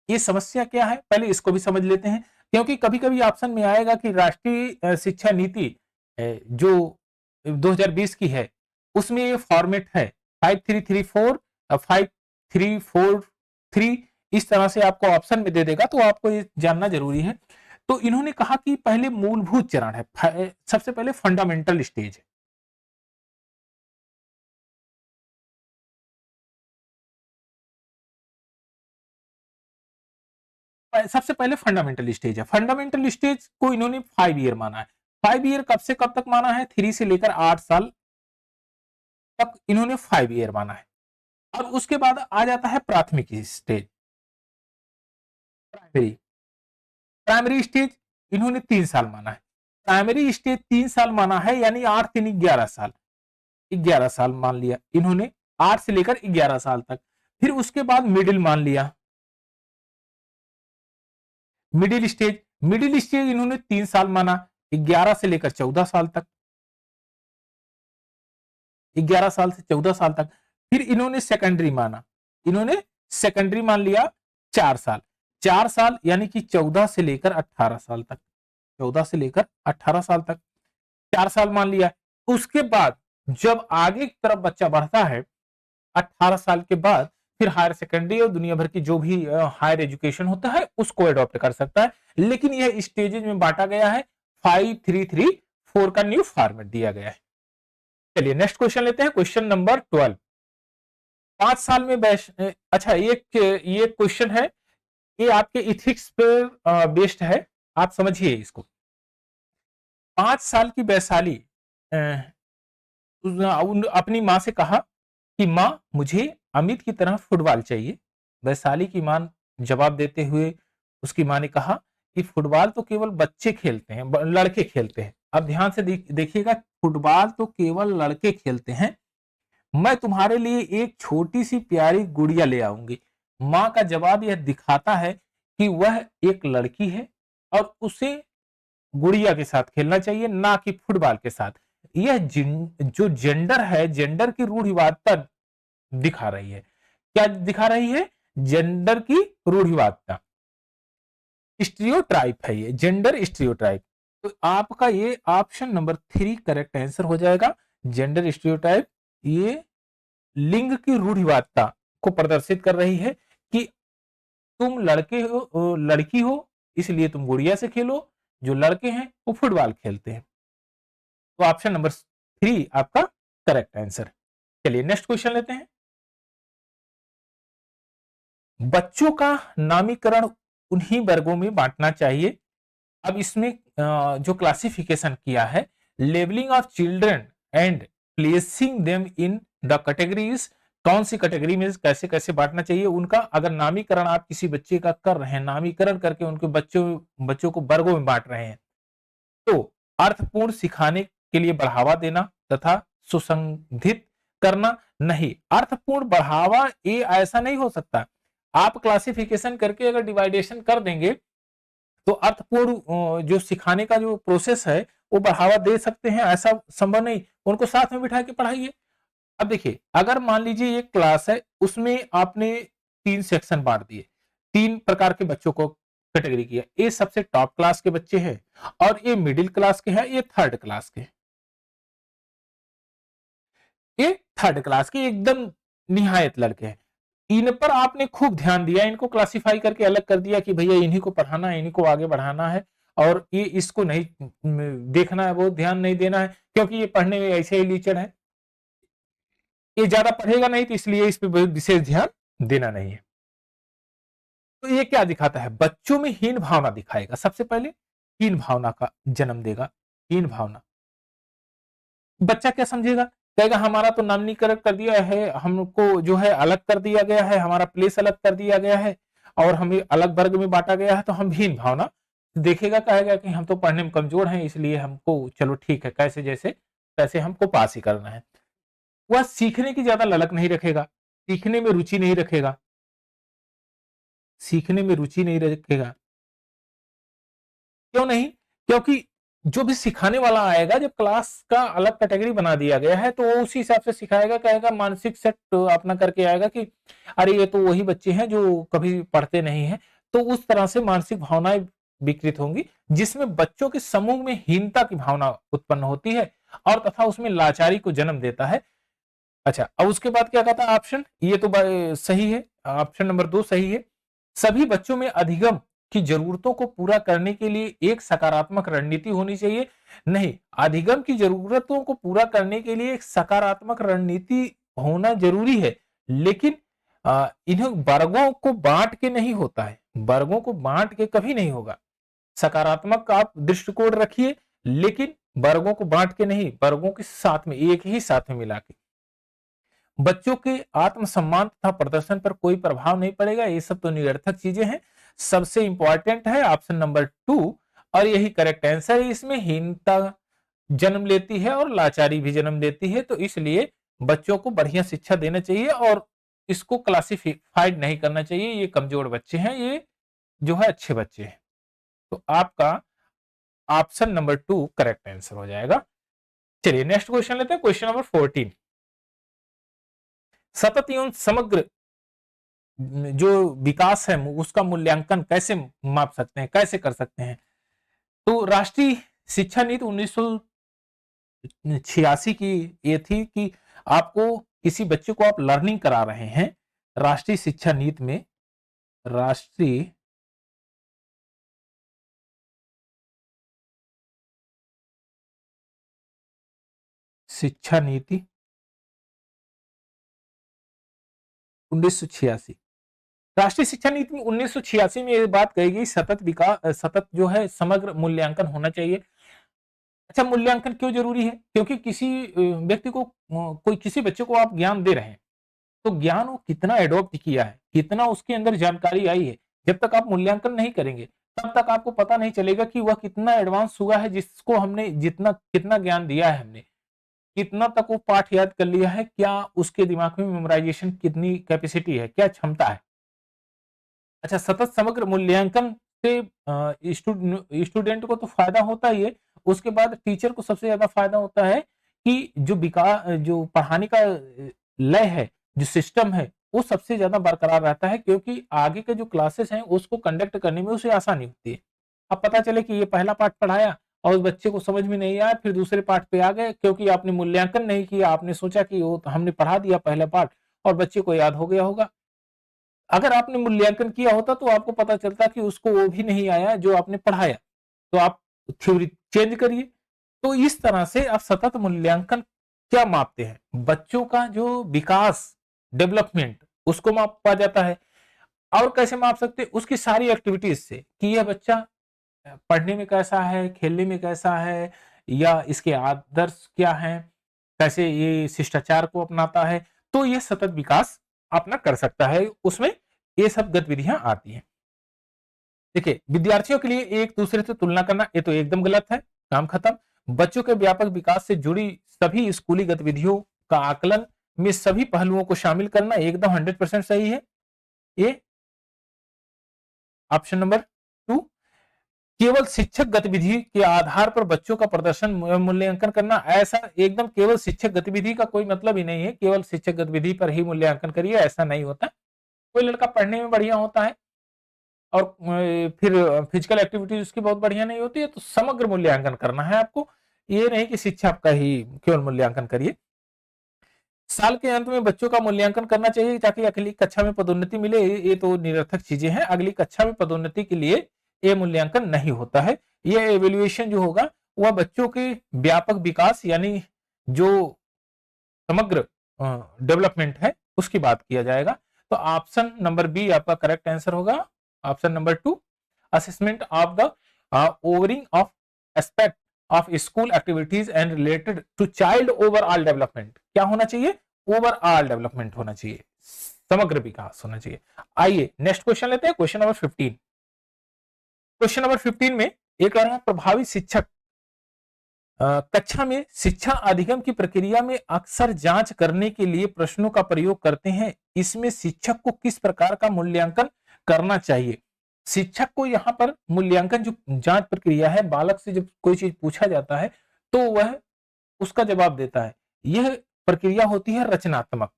ये समस्या क्या है, पहले इसको भी समझ लेते हैं। क्योंकि कभी कभी ऑप्शन में आएगा कि राष्ट्रीय शिक्षा नीति जो 2020 की है उसमें ये फॉर्मेट है 5334, 5343, इस तरह से आपको ऑप्शन में दे देगा, तो आपको ये जानना जरूरी है। तो इन्होंने कहा कि पहले मूलभूत चरण है, सबसे पहले फंडामेंटल स्टेज है, सबसे पहले फंडामेंटल स्टेज है। फंडामेंटल स्टेज को इन्होंने 5 ईयर माना है। 5 ईयर कब से कब तक माना है, 3 से लेकर 8 साल तक इन्होंने 5 ईयर माना है। और उसके बाद आ जाता है प्राथमिक स्टेज, प्राइमरी। प्राइमरी स्टेज इन्होंने 3 साल माना है। प्राइमरी स्टेज 3 साल माना है, यानी 8 3 11 साल, 11 साल मान लिया इन्होंने, 8 से लेकर 11 साल तक। फिर उसके बाद मिडिल मान लिया, मिडिल स्टेज इन्होंने 3 साल माना, 11 से लेकर 14 साल तक, 11 साल से 14 साल तक। फिर इन्होंने सेकेंडरी माना, इन्होंने सेकेंडरी मान लिया 4 साल, 4 साल यानी कि 14 से लेकर 18 साल तक, 14 से लेकर 18 साल तक 4 साल मान लिया। उसके बाद जब आगे की तरफ बच्चा बढ़ता है 18 साल के बाद, फिर हायर सेकेंडरी और दुनिया भर की जो भी हायर एजुकेशन होता है उसको अडॉप्ट कर सकता है। लेकिन यह स्टेजेज में बांटा गया है, 5-3-3-4 का न्यू फॉर्मेट दिया गया है। चलिए नेक्स्ट क्वेश्चन लेते हैं, क्वेश्चन नंबर 12। 5 साल में अच्छा ये क्वेश्चन है, ये आपके इथिक्स पर बेस्ड है, आप समझिए इसको। 5 साल की वैशाली अपनी माँ से कहा कि माँ मुझे अमित की तरह फुटबॉल चाहिए। वैशाली की माँ जवाब देते हुए उसकी माँ ने कहा कि फुटबॉल तो केवल बच्चे खेलते हैं, लड़के खेलते हैं। अब ध्यान से देखिएगा, फुटबॉल तो केवल लड़के खेलते हैं, मैं तुम्हारे लिए एक छोटी सी प्यारी गुड़िया ले आऊंगी। माँ का जवाब यह दिखाता है कि वह एक लड़की है और उसे गुड़िया के साथ खेलना चाहिए, ना कि फुटबॉल के साथ। यह जो जेंडर है, जेंडर की रूढ़िवादिता दिखा रही है। क्या दिखा रही है? जेंडर की रूढ़िवादिता, स्टीरियोटाइप है ये, जेंडर स्टीरियोटाइप। तो आपका ये ऑप्शन नंबर 3 करेक्ट आंसर हो जाएगा। जेंडर स्टीरियोटाइप ये लिंग की रूढ़िवादिता को प्रदर्शित कर रही है कि तुम लड़के हो, लड़की हो, इसलिए तुम गुड़िया से खेलो, जो लड़के हैं वो फुटबॉल खेलते हैं। तो ऑप्शन नंबर 3 आपका करेक्ट आंसर। चलिए नेक्स्ट क्वेश्चन लेते हैं। बच्चों का नामीकरण उन्हीं वर्गों में बांटना चाहिए। अब इसमें जो क्लासिफिकेशन किया है, labelling of children and placing them in the categories, कौन सी कैटेगरी में कैसे कैसे बांटना चाहिए उनका। अगर नामीकरण आप किसी बच्चे का कर रहे हैं, नामीकरण करके उनके बच्चों को वर्गों में बांट रहे हैं, तो अर्थपूर्ण सिखाने के लिए बढ़ावा देना तथा सुसंगठित करना नहीं। अर्थपूर्ण बढ़ावा ये ऐसा नहीं हो सकता, आप क्लासिफिकेशन करके अगर डिवाइडेशन कर देंगे तो अर्थपूर्ण जो सिखाने का जो प्रोसेस है वो बढ़ावा दे सकते हैं, ऐसा संभव नहीं। उनको साथ में बिठा के पढ़ाइए। अब देखिए, अगर मान लीजिए एक क्लास है, उसमें आपने 3 सेक्शन बांट दिए, 3 प्रकार के बच्चों को कैटेगरी किया। ये सबसे टॉप क्लास के बच्चे हैं और ये मिडिल क्लास के हैं, ये थर्ड क्लास के, ये थर्ड क्लास के एकदम निहायत लड़के हैं। इन पर आपने खूब ध्यान दिया, इनको क्लासिफाई करके अलग कर दिया कि भैया इन्हीं को पढ़ाना है, इन्हीं को आगे बढ़ाना है, और ये इसको नहीं देखना है, वो ध्यान नहीं देना है क्योंकि ये पढ़ने में ऐसे ही लीचड़ है, ये ज्यादा पढ़ेगा नहीं, तो इसलिए इस पर विशेष ध्यान देना नहीं है। तो ये क्या दिखाता है? बच्चों में हीन भावना दिखाएगा। सबसे पहले हीन भावना का जन्म देगा। हीन भावना, बच्चा क्या समझेगा? कहेगा हमारा तो नामनीकरण कर दिया है, हमको जो है अलग कर दिया गया है, हमारा प्लेस अलग कर दिया गया है और हमें अलग वर्ग में बांटा गया है, तो हम हीन भावना देखेगा, कहेगा कि हम तो पढ़ने में कमजोर हैं, इसलिए हमको चलो ठीक है, कैसे जैसे कैसे हमको पास ही करना है। वह सीखने की ज्यादा ललक नहीं रखेगा, सीखने में रुचि नहीं रखेगा, सीखने में रुचि नहीं रखेगा। क्यों नहीं? क्योंकि जो भी सिखाने वाला आएगा, जब क्लास का अलग कैटेगरी बना दिया गया है, तो वो उसी हिसाब से सिखाएगा, कहेगा मानसिक सेट अपना करके आएगा कि अरे ये तो वही बच्चे हैं जो कभी पढ़ते नहीं है। तो उस तरह से मानसिक भावनाएं विकृत होंगी, जिसमें बच्चों के समूह में हीनता की भावना उत्पन्न होती है और तथा उसमें लाचारी को जन्म देता है। अच्छा, अब उसके बाद क्या कहता है ऑप्शन, ये तो सही है, ऑप्शन नंबर 2 सही है। सभी बच्चों में अधिगम की जरूरतों को पूरा करने के लिए एक सकारात्मक रणनीति होनी चाहिए। नहीं, अधिगम की जरूरतों को पूरा करने के लिए एक सकारात्मक रणनीति होना जरूरी है, लेकिन इन्हें वर्गों को बांट के नहीं होता है, वर्गों को बांट के कभी नहीं होगा। सकारात्मक आप दृष्टिकोण रखिए, लेकिन वर्गों को बांट के नहीं, वर्गों के साथ में एक ही साथ में मिला के। बच्चों के आत्मसम्मान तथा प्रदर्शन पर कोई प्रभाव नहीं पड़ेगा, ये सब तो निरर्थक चीजें हैं। सबसे इंपॉर्टेंट है ऑप्शन नंबर 2 और यही करेक्ट आंसर है। इसमें हीनता जन्म लेती है और लाचारी भी जन्म देती है, तो इसलिए बच्चों को बढ़िया शिक्षा देना चाहिए और इसको क्लासिफाइड नहीं करना चाहिए, ये कमजोर बच्चे हैं, ये जो है अच्छे बच्चे हैं। तो आपका ऑप्शन नंबर 2 करेक्ट आंसर हो जाएगा। चलिए नेक्स्ट क्वेश्चन लेते हैं, क्वेश्चन नंबर 14। सतत एवं समग्र जो विकास है उसका मूल्यांकन कैसे माप सकते हैं, कैसे कर सकते हैं? तो राष्ट्रीय शिक्षा नीति 1986 की ये थी कि आपको किसी बच्चे को आप लर्निंग करा रहे हैं, राष्ट्रीय शिक्षा नीति में राष्ट्रीय शिक्षा नीति 1986, राष्ट्रीय शिक्षा नीति 1986 में ये बात कही गई सतत विकास, सतत जो है समग्र मूल्यांकन होना चाहिए। अच्छा, मूल्यांकन क्यों जरूरी है? क्योंकि किसी व्यक्ति को कोई किसी बच्चे को आप ज्ञान दे रहे हैं, तो ज्ञान वो कितना एडॉप्ट किया है, कितना उसके अंदर जानकारी आई है, जब तक आप मूल्यांकन नहीं करेंगे तब तक आपको पता नहीं चलेगा कि वह कितना एडवांस हुआ है, जिसको हमने जितना कितना ज्ञान दिया है, हमने कितना तक वो पाठ याद कर लिया है, क्या उसके दिमाग में मेमोराइजेशन कितनी कैपेसिटी है, क्या क्षमता है। अच्छा, सतत समग्र मूल्यांकन से स्टूडेंट को तो फायदा होता ही है, उसके बाद टीचर को सबसे ज्यादा फायदा होता है कि जो विकास, जो पढ़ाने का लय है, जो सिस्टम है, वो सबसे ज्यादा बरकरार रहता है, क्योंकि आगे के जो क्लासेस हैं उसको कंडक्ट करने में उसे आसानी होती है। अब पता चले कि ये पहला पाठ पढ़ाया और उस बच्चे को समझ में नहीं आया, फिर दूसरे पाठ पे आ गए, क्योंकि आपने मूल्यांकन नहीं किया, आपने सोचा कि वो हमने पढ़ा दिया पहला पाठ और बच्चे को याद हो गया होगा। अगर आपने मूल्यांकन किया होता तो आपको पता चलता कि उसको वो भी नहीं आया जो आपने पढ़ाया, तो आप थ्योरी चेंज करिए। तो इस तरह से आप सतत मूल्यांकन क्या मापते हैं? बच्चों का जो विकास, डेवलपमेंट, उसको मापा जाता है। और कैसे माप सकते हैं? उसकी सारी एक्टिविटीज से कि यह बच्चा पढ़ने में कैसा है, खेलने में कैसा है, या इसके आदर्श क्या हैं, कैसे ये शिष्टाचार को अपनाता है, तो ये सतत विकास अपना कर सकता है, उसमें ये सब गतिविधियां आती हैं। देखिए, विद्यार्थियों के लिए एक दूसरे से तुलना करना ये तो एकदम गलत है, काम खत्म। बच्चों के व्यापक विकास से जुड़ी सभी स्कूली गतिविधियों का आकलन में सभी पहलुओं को शामिल करना एकदम 100% सही है। ये ऑप्शन नंबर 2। केवल शिक्षक गतिविधि के आधार पर बच्चों का प्रदर्शन मूल्यांकन करना, ऐसा एकदम केवल शिक्षक गतिविधि का कोई मतलब ही नहीं है, केवल शिक्षक गतिविधि पर ही मूल्यांकन करिए, ऐसा नहीं होता। कोई लड़का पढ़ने में बढ़िया होता है और फिर फिजिकल एक्टिविटीज उसकी बहुत बढ़िया नहीं होती है, तो समग्र मूल्यांकन करना है आपको, ये नहीं कि शिक्षा का ही केवल मूल्यांकन करिए। साल के अंत में बच्चों का मूल्यांकन करना चाहिए ताकि अगली कक्षा में पदोन्नति मिले, ये तो निरर्थक चीजें हैं। अगली कक्षा में पदोन्नति के लिए ये मूल्यांकन नहीं होता है। ये एवेल्युएशन जो होगा वह बच्चों के व्यापक विकास यानी जो समग्र डेवलपमेंट है उसकी बात किया जाएगा। तो ऑप्शन नंबर बी आपका करेक्ट आंसर होगा। Option number 2, assessment of the offering of aspect of school activities and related to child overall development. क्या होना चाहिए? ओवरऑल डेवलपमेंट होना चाहिए, समग्र विकास होना चाहिए। आइए नेक्स्ट क्वेश्चन लेते हैं, क्वेश्चन नंबर 15। क्वेश्चन नंबर 15 में एक रहा प्रभावी शिक्षक कक्षा में शिक्षा अधिगम की प्रक्रिया में अक्सर जांच करने के लिए प्रश्नों का प्रयोग करते हैं, इसमें शिक्षक को किस प्रकार का मूल्यांकन करना चाहिए? शिक्षक को यहाँ पर मूल्यांकन जो जांच प्रक्रिया है, बालक से जब कोई चीज पूछा जाता है तो वह उसका जवाब देता है, यह प्रक्रिया होती है रचनात्मक,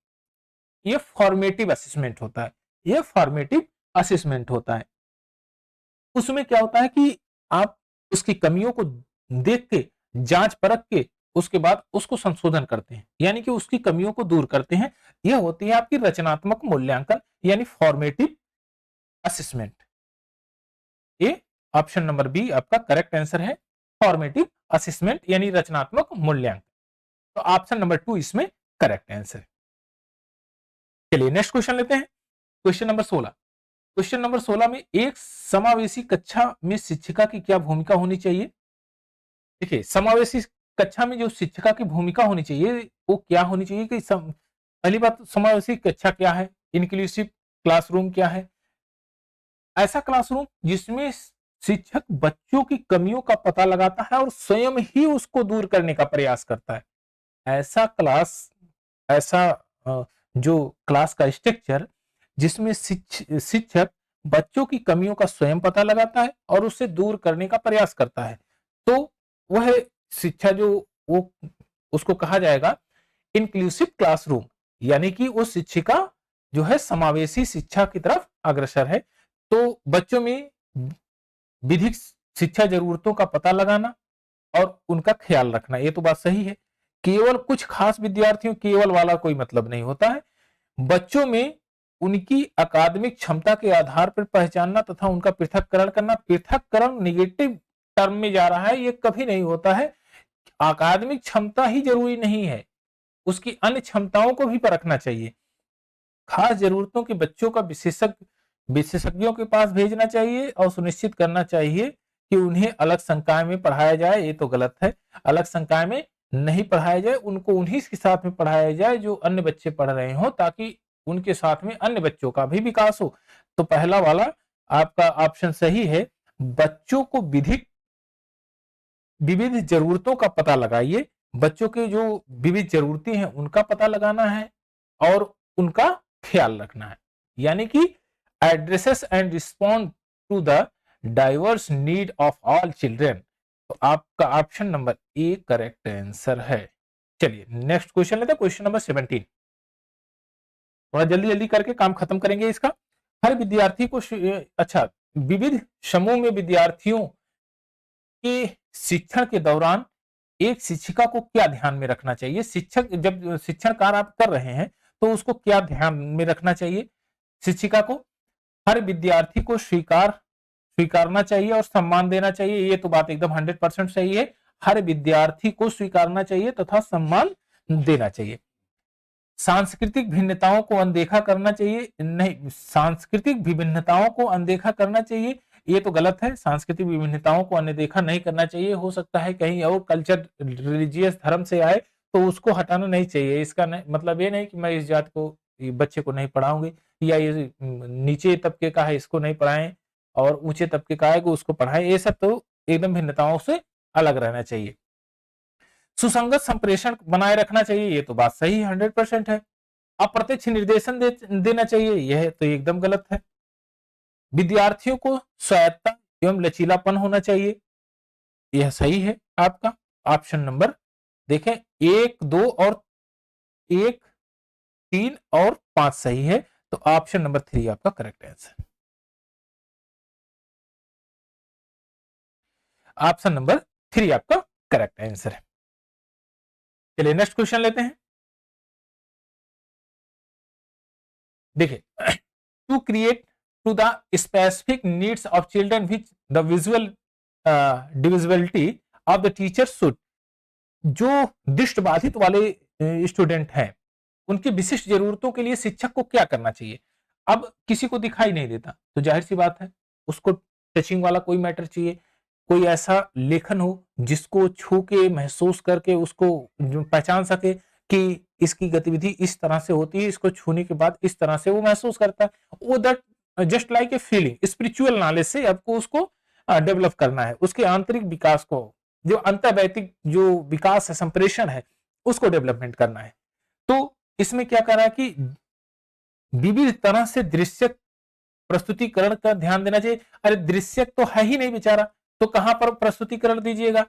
यह फॉर्मेटिव असेसमेंट होता है, यह फॉर्मेटिव असेसमेंट होता है। उसमें क्या होता है कि आप उसकी कमियों को देख के, जांच परख के, उसके बाद उसको संशोधन करते हैं, यानी कि उसकी कमियों को दूर करते हैं। यह होती है आपकी रचनात्मक मूल्यांकन यानी फॉर्मेटिव असेसमेंट। ये ऑप्शन नंबर बी आपका करेक्ट आंसर है, फॉर्मेटिव असेसमेंट यानी रचनात्मक मूल्यांकन। तो ऑप्शन नंबर 2 इसमें करेक्ट आंसर है। चलिए नेक्स्ट क्वेश्चन लेते हैं, क्वेश्चन नंबर 16। क्वेश्चन नंबर 16 में एक समावेशी कक्षा में शिक्षिका की क्या भूमिका होनी चाहिए? देखिए, समावेशी कक्षा में जो शिक्षिका की भूमिका होनी चाहिए वो क्या होनी चाहिए कि पहली बात, समावेशी कक्षा क्या है, इंक्लूसिव क्लासरूम क्या है? ऐसा क्लासरूम जिसमें शिक्षक बच्चों की कमियों का पता लगाता है और स्वयं ही उसको दूर करने का प्रयास करता है। ऐसा क्लास, ऐसा जो क्लास का स्ट्रक्चर जिसमें शिक्षक बच्चों की कमियों का स्वयं पता लगाता है और उससे दूर करने का प्रयास करता है। तो वह शिक्षा जो वो उसको कहा जाएगा इंक्लूसिव क्लासरूम, यानी कि वो शिक्षिका जो है समावेशी शिक्षा की तरफ अग्रसर है। तो बच्चों में विधिक शिक्षा जरूरतों का पता लगाना और उनका ख्याल रखना, ये तो बात सही है। केवल कुछ खास विद्यार्थियों केवल वाला कोई मतलब नहीं होता है। बच्चों में उनकी अकादमिक क्षमता के आधार पर पहचानना तथा उनका पृथक्करण करना, पृथक्करण निगेटिव टर्म में जा रहा है, ये कभी नहीं होता है। अकादमिक क्षमता ही जरूरी नहीं है, उसकी अन्य क्षमताओं को भी परखना चाहिए। खास जरूरतों के बच्चों का विशेषज्ञों के पास भेजना चाहिए और सुनिश्चित करना चाहिए कि उन्हें अलग संकाय में पढ़ाया जाए, ये तो गलत है। अलग संकाय में नहीं पढ़ाया जाए, उनको उन्हीं के साथ में पढ़ाया जाए जो अन्य बच्चे पढ़ रहे हो, ताकि उनके साथ में अन्य बच्चों का भी विकास हो। तो पहला वाला आपका ऑप्शन सही है। बच्चों को विविध जरूरतों का पता लगाइए, बच्चों के जो विविध जरूरतें हैं उनका पता लगाना है और उनका ख्याल रखना है, यानी कि addresses and respond to the diverse need of all children. तो आपका option number A correct answer है। चलिए नेक्स्ट क्वेश्चन लेते हैं, क्वेश्चन नंबर 17। थोड़ा जल्दी जल्दी करके काम खत्म करेंगे इसका। हर विद्यार्थी को अच्छा, विविध समूह में विद्यार्थियों के शिक्षण के दौरान एक शिक्षिका को क्या ध्यान में रखना चाहिए? शिक्षक जब शिक्षण कार्य आप कर रहे हैं तो उसको क्या ध्यान में रखना चाहिए? शिक्षिका को हर विद्यार्थी को स्वीकारना चाहिए और सम्मान देना चाहिए, ये तो बात एकदम 100% सही है। हर विद्यार्थी को स्वीकारना चाहिए तथा सम्मान देना चाहिए। सांस्कृतिक भिन्नताओं को अनदेखा करना चाहिए, नहीं, सांस्कृतिक विभिन्नताओं को अनदेखा करना चाहिए, ये तो गलत है। सांस्कृतिक विभिन्नताओं को अनदेखा नहीं करना चाहिए। हो सकता है कहीं और कल्चर रिलीजियस धर्म से आए तो उसको हटाना नहीं चाहिए। इसका मतलब ये नहीं कि मैं इस जात को बच्चे को नहीं पढ़ाऊंगी, या ये नीचे तबके का है इसको नहीं पढ़ाएं और ऊंचे तबके का है को उसको पढ़ाएं, ये सब तो एकदम भिन्नताओं से अलग रहना चाहिए। सुसंगत संप्रेषण बनाए रखना चाहिए, ये तो बात सही 100% है। अप्रत्यक्ष निर्देशन देना चाहिए, यह तो एकदम गलत है। विद्यार्थियों को स्वायत्ता एवं लचीलापन होना चाहिए, यह सही है आपका। ऑप्शन नंबर देखें 1, 2 और 1, 3 और 5 सही है। तो ऑप्शन नंबर 3 आपका करेक्ट आंसर। ऑप्शन नंबर 3 आपका करेक्ट आंसर है। चलिए नेक्स्ट क्वेश्चन लेते हैं। देखिए, to create to the specific needs of children which the visual divisibility of the teacher should, जो दृष्टिबाधित वाले स्टूडेंट हैं उनकी विशिष्ट जरूरतों के लिए शिक्षक को क्या करना चाहिए? अब किसी को दिखाई नहीं देता तो जाहिर सी बात है उसको टचिंग वाला कोई मैटर चाहिए, कोई ऐसा लेखन हो जिसको छू के महसूस करके उसको जो पहचान सके कि इसकी गतिविधि इस तरह से होती है, इसको छूने के बाद इस तरह से वो महसूस करता है। वो that just like a feeling, spiritual knowledge से आपको उसको डेवलप करना है, उसके आंतरिक विकास को, जो अंतर्वैयक्तिक जो विकास है, संप्रेषण है, उसको डेवलपमेंट करना है। तो इसमें क्या कर रहा है कि विविध तरह से दृश्य प्रस्तुतिकरण का ध्यान देना चाहिए। अरे दृश्य तो है ही नहीं बेचारा, तो कहां पर प्रस्तुतिकरण दीजिएगा?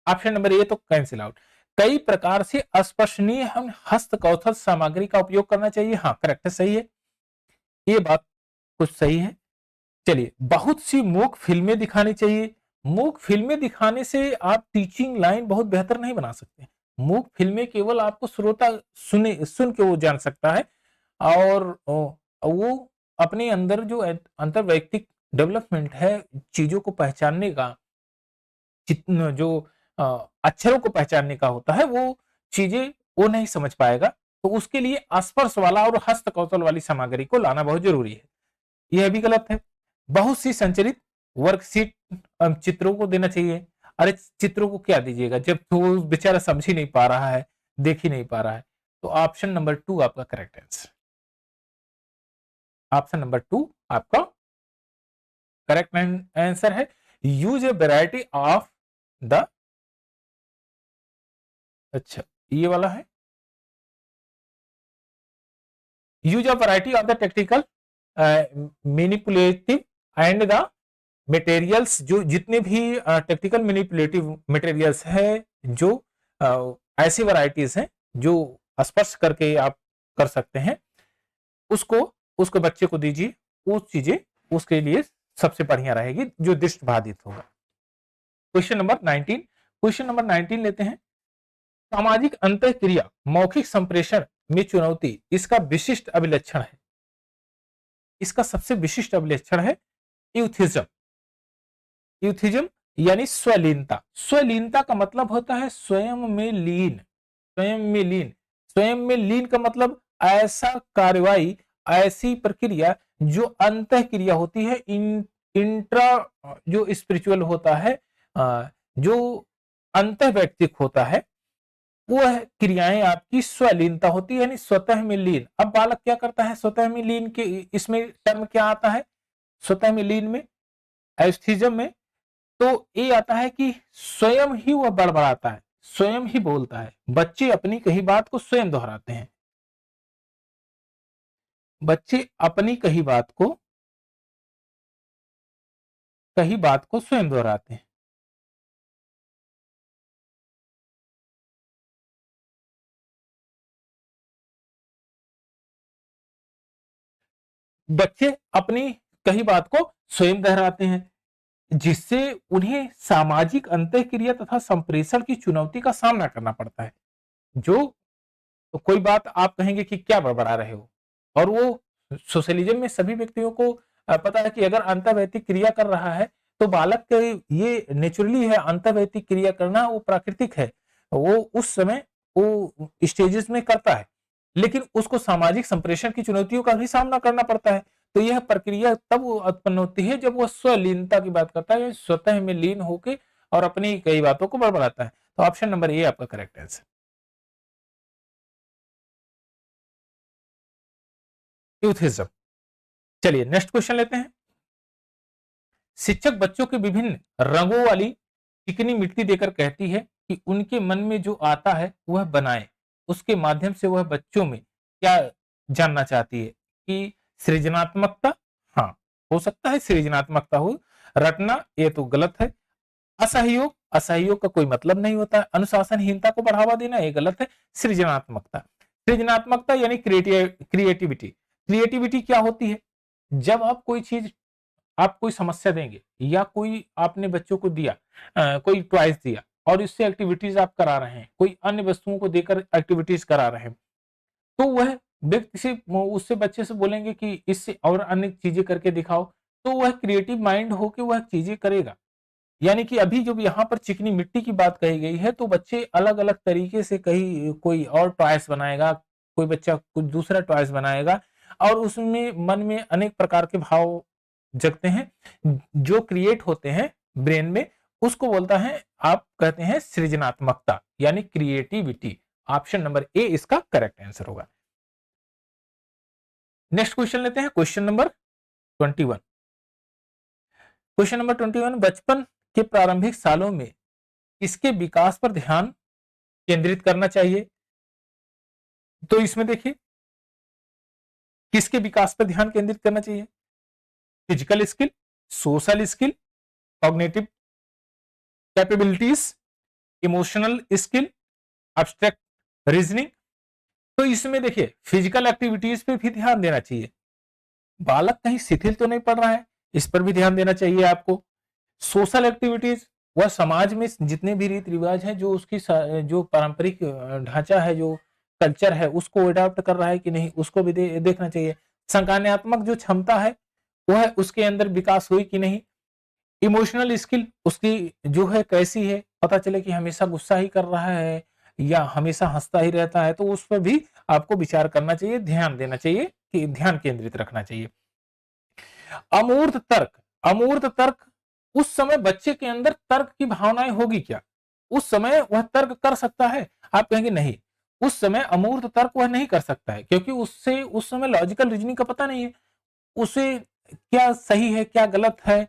ऑप्शन नंबर ए तो कैंसिल आउट। कई प्रकार से अस्पर्शनीय हम हस्तकौशल सामग्री का उपयोग करना चाहिए, हाँ करेक्ट है, सही है, ये बात कुछ सही है। चलिए, बहुत सी मूक फिल्में दिखानी चाहिए। मूक फिल्में दिखाने से आप टीचिंग लाइन बहुत बेहतर नहीं बना सकते। मूक फिल्में केवल आपको श्रोता सुन के वो जान सकता है, और वो अपने अंदर जो अंतर्वैयक्तिक डेवलपमेंट है, चीजों को पहचानने का, जो अक्षरों को पहचानने का होता है, वो चीजें वो नहीं समझ पाएगा। तो उसके लिए स्पर्श वाला और हस्त कौशल वाली सामग्री को लाना बहुत जरूरी है। यह भी गलत है। बहुत सी संचरित वर्कशीट चित्रों को देना चाहिए। अरे चित्रों को क्या दीजिएगा जब तो बेचारा समझ ही नहीं पा रहा है, देख ही नहीं पा रहा है। तो ऑप्शन नंबर 2 आपका करेक्ट आंसर। ऑप्शन नंबर 2 आपका करेक्ट आंसर है। Use A variety of the, अच्छा ये वाला है, use a variety of the technical manipulative and the materials, जो जितने भी टेक्निकल मैनिपुलेटिव मटेरियल्स है, जो ऐसी वैरायटीज हैं जो स्पर्श करके आप कर सकते हैं, उसको उसको बच्चे को दीजिए, वो चीजें उसके लिए सबसे बढ़िया रहेगी, जो दृष्टि बाधित होगा। क्वेश्चन नंबर 19, क्वेश्चन नंबर 19 लेते हैं। सामाजिक अंतःक्रिया मौखिक संप्रेषण में चुनौती इसका विशिष्ट अभिलक्षण है। इसका सबसे विशिष्ट अभिलक्षण है यूथिज्म। यूथिज्म यानी स्वलीनता। स्वलीनता का मतलब होता है स्वयं में लीन। स्वयं में लीन, स्वयं में लीन का मतलब ऐसा कार्रवाई, ऐसी प्रक्रिया जो अंतःक्रिया होती है, इंट्रा जो स्पिरिचुअल होता है, जो अंतःवैयक्तिक होता है, वह क्रियाएं आपकी स्वलीनता होती है, यानी स्वतः में लीन। अब बालक क्या करता है स्वतः में लीन के, इसमें टर्म क्या आता है स्वतः में लीन में, एस्थीजम में? तो ये आता है कि स्वयं ही वह बड़बड़ाता है, स्वयं ही बोलता है। बच्चे अपनी कही बात को स्वयं दोहराते हैं। बच्चे अपनी कही बात को स्वयं दोहराते हैं। बच्चे अपनी कही बात को स्वयं दोहराते हैं, जिससे उन्हें सामाजिक अंतःक्रिया तथा संप्रेषण की चुनौती का सामना करना पड़ता है। जो कोई बात आप कहेंगे कि क्या बड़बड़ा रहे हो, और वो सोशलिज्म में सभी व्यक्तियों को पता है कि अगर अंतर्वैयक्तिक क्रिया कर रहा है तो बालक के ये नेचुरली है, अंतर्वैयक्तिक क्रिया करना वो प्राकृतिक है, वो उस समय वो स्टेजेस में करता है, लेकिन उसको सामाजिक संप्रेषण की चुनौतियों का भी सामना करना पड़ता है। तो यह प्रक्रिया तब उत्पन्न होती है जब वह स्वलीनता की बात करता है, स्वतः में लीन होकर और अपनी कई बातों को बड़बड़ाता है। तो ऑप्शन नंबर ए आपका करेक्ट आंसर, यूथिज्म। चलिए नेक्स्ट क्वेश्चन लेते हैं। शिक्षक बच्चों के विभिन्न रंगों वाली चिकनी मिट्टी देकर कहती है कि उनके मन में जो आता है वह बनाए। उसके माध्यम से वह बच्चों में क्या जानना चाहती है? कि सृजनात्मकता, हाँ हो सकता है सृजनात्मकता हो। रटना, ये तो गलत है। असहयोग, असहयोग का कोई मतलब नहीं होता है। अनुशासनहीनता को बढ़ावा देना, ये गलत है। सृजनात्मकता, सृजनात्मकता यानी क्रिएटिविटी। क्रिएटिविटी क्या होती है? जब आप कोई चीज, आप कोई समस्या देंगे या कोई आपने बच्चों को दिया, कोई टॉयज दिया और इससे एक्टिविटीज आप करा रहे हैं, कोई अन्य वस्तुओं को देकर एक्टिविटीज करा रहे हैं, तो वह व्यक्ति से, उससे बच्चे से बोलेंगे कि इससे और अन्य चीजें करके दिखाओ, तो वह क्रिएटिव माइंड होकर वह चीजें करेगा। यानी कि अभी जब यहाँ पर चिकनी मिट्टी की बात कही गई है तो बच्चे अलग अलग तरीके से, कहीं कोई और टॉयस बनाएगा, कोई बच्चा कुछ दूसरा टॉयस बनाएगा, और उसमें मन में अनेक प्रकार के भाव जगते हैं जो क्रिएट होते हैं ब्रेन में, उसको बोलता है, आप कहते हैं सृजनात्मकता यानी क्रिएटिविटी। ऑप्शन नंबर ए इसका करेक्ट आंसर होगा। नेक्स्ट क्वेश्चन लेते हैं, क्वेश्चन नंबर 21। क्वेश्चन नंबर 21, बचपन के प्रारंभिक सालों में किसके विकास पर ध्यान केंद्रित करना चाहिए? तो इसमें देखिए किसके विकास पर ध्यान केंद्रित करना चाहिए? Physical skill, social skill, cognitive capabilities, emotional skill, abstract reasoning. तो इसमें देखिए फिजिकल एक्टिविटीज पे भी ध्यान देना चाहिए। बालक कहीं शिथिल तो नहीं पड़ रहा है, इस पर भी ध्यान देना चाहिए आपको। सोशल एक्टिविटीज, वह समाज में जितने भी रीति रिवाज है, जो उसकी जो पारंपरिक ढांचा है, जो कल्चर है, उसको अडॉप्ट कर रहा है कि नहीं, उसको भी देखना चाहिए। संज्ञानात्मक जो क्षमता है वह उसके अंदर विकास हुई कि नहीं। इमोशनल स्किल उसकी जो है कैसी है, पता चले कि हमेशा गुस्सा ही कर रहा है या हमेशा हंसता ही रहता है, तो उस पर भी आपको विचार करना चाहिए, ध्यान देना चाहिए, कि ध्यान केंद्रित रखना चाहिए। अमूर्त तर्क, अमूर्त तर्क, उस समय बच्चे के अंदर तर्क की भावनाएं होगी क्या? उस समय वह तर्क कर सकता है? आप कहेंगे नहीं, उस समय अमूर्त तर्क वह नहीं कर सकता है, क्योंकि उससे उस समय लॉजिकल रीजनिंग का पता नहीं है, उसे क्या सही है क्या गलत है,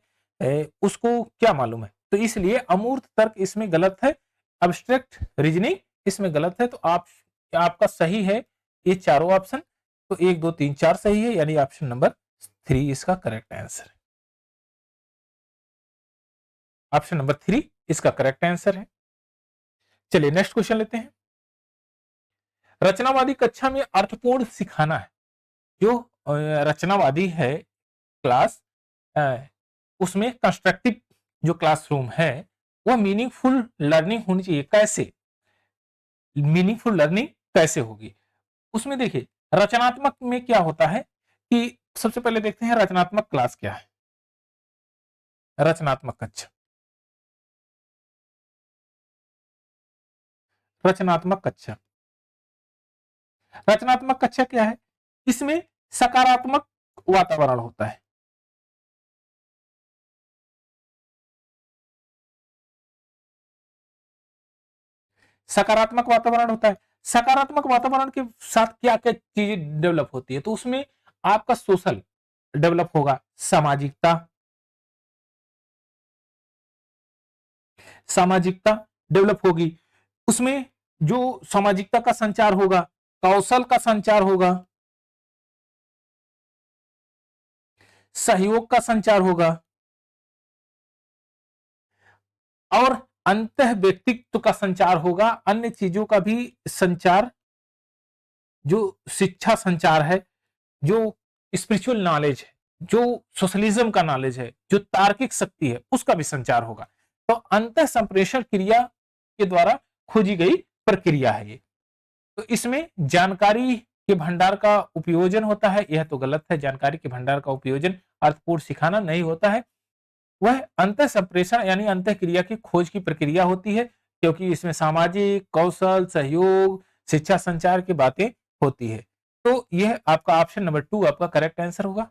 उसको क्या मालूम है। तो इसलिए अमूर्त तर्क इसमें गलत है, अब्स्ट्रैक्ट रीजनिंग इसमें गलत है। तो आपका सही है ये चारों ऑप्शन। तो 1 2 3 4 सही है, यानी ऑप्शन नंबर 3 इसका करेक्ट आंसर है। ऑप्शन नंबर 3 इसका करेक्ट आंसर है। चलिए नेक्स्ट क्वेश्चन लेते हैं। रचनावादी कक्षा में अर्थपूर्ण सिखाना है। जो रचनावादी है क्लास, उसमें कंस्ट्रक्टिव जो क्लासरूम है वह मीनिंगफुल लर्निंग होनी चाहिए। कैसे मीनिंगफुल लर्निंग कैसे होगी? उसमें देखिए रचनात्मक में क्या होता है कि सबसे पहले देखते हैं रचनात्मक क्लास क्या है। रचनात्मक कक्षा, रचनात्मक कक्षा, रचनात्मक कक्षा क्या है? इसमें सकारात्मक वातावरण होता है। सकारात्मक वातावरण होता है। सकारात्मक वातावरण के साथ क्या क्या चीजें डेवलप होती है? तो उसमें आपका सोशल डेवलप होगा, सामाजिकता, सामाजिकता डेवलप होगी। उसमें जो सामाजिकता का संचार होगा, कौशल का संचार होगा, सहयोग का संचार होगा और अंतः व्यक्तित्व का संचार होगा। अन्य चीजों का भी संचार, जो शिक्षा संचार है, जो स्पिरिचुअल नॉलेज है, जो सोशलिज्म का नॉलेज है, जो तार्किक शक्ति है, उसका भी संचार होगा। तो अंतः संप्रेषण क्रिया के द्वारा खोजी गई प्रक्रिया है ये। तो इसमें जानकारी के भंडार का उपयोजन होता है। यह तो गलत है, जानकारी के भंडार का उपयोजन अर्थपूर्ण सिखाना नहीं होता है। वह अंतः संप्रेषण यानी अंतः क्रिया की खोज की प्रक्रिया होती है, क्योंकि इसमें सामाजिक कौशल, सहयोग, शिक्षा संचार की बातें होती है। तो यह आपका ऑप्शन नंबर 2 आपका करेक्ट आंसर होगा।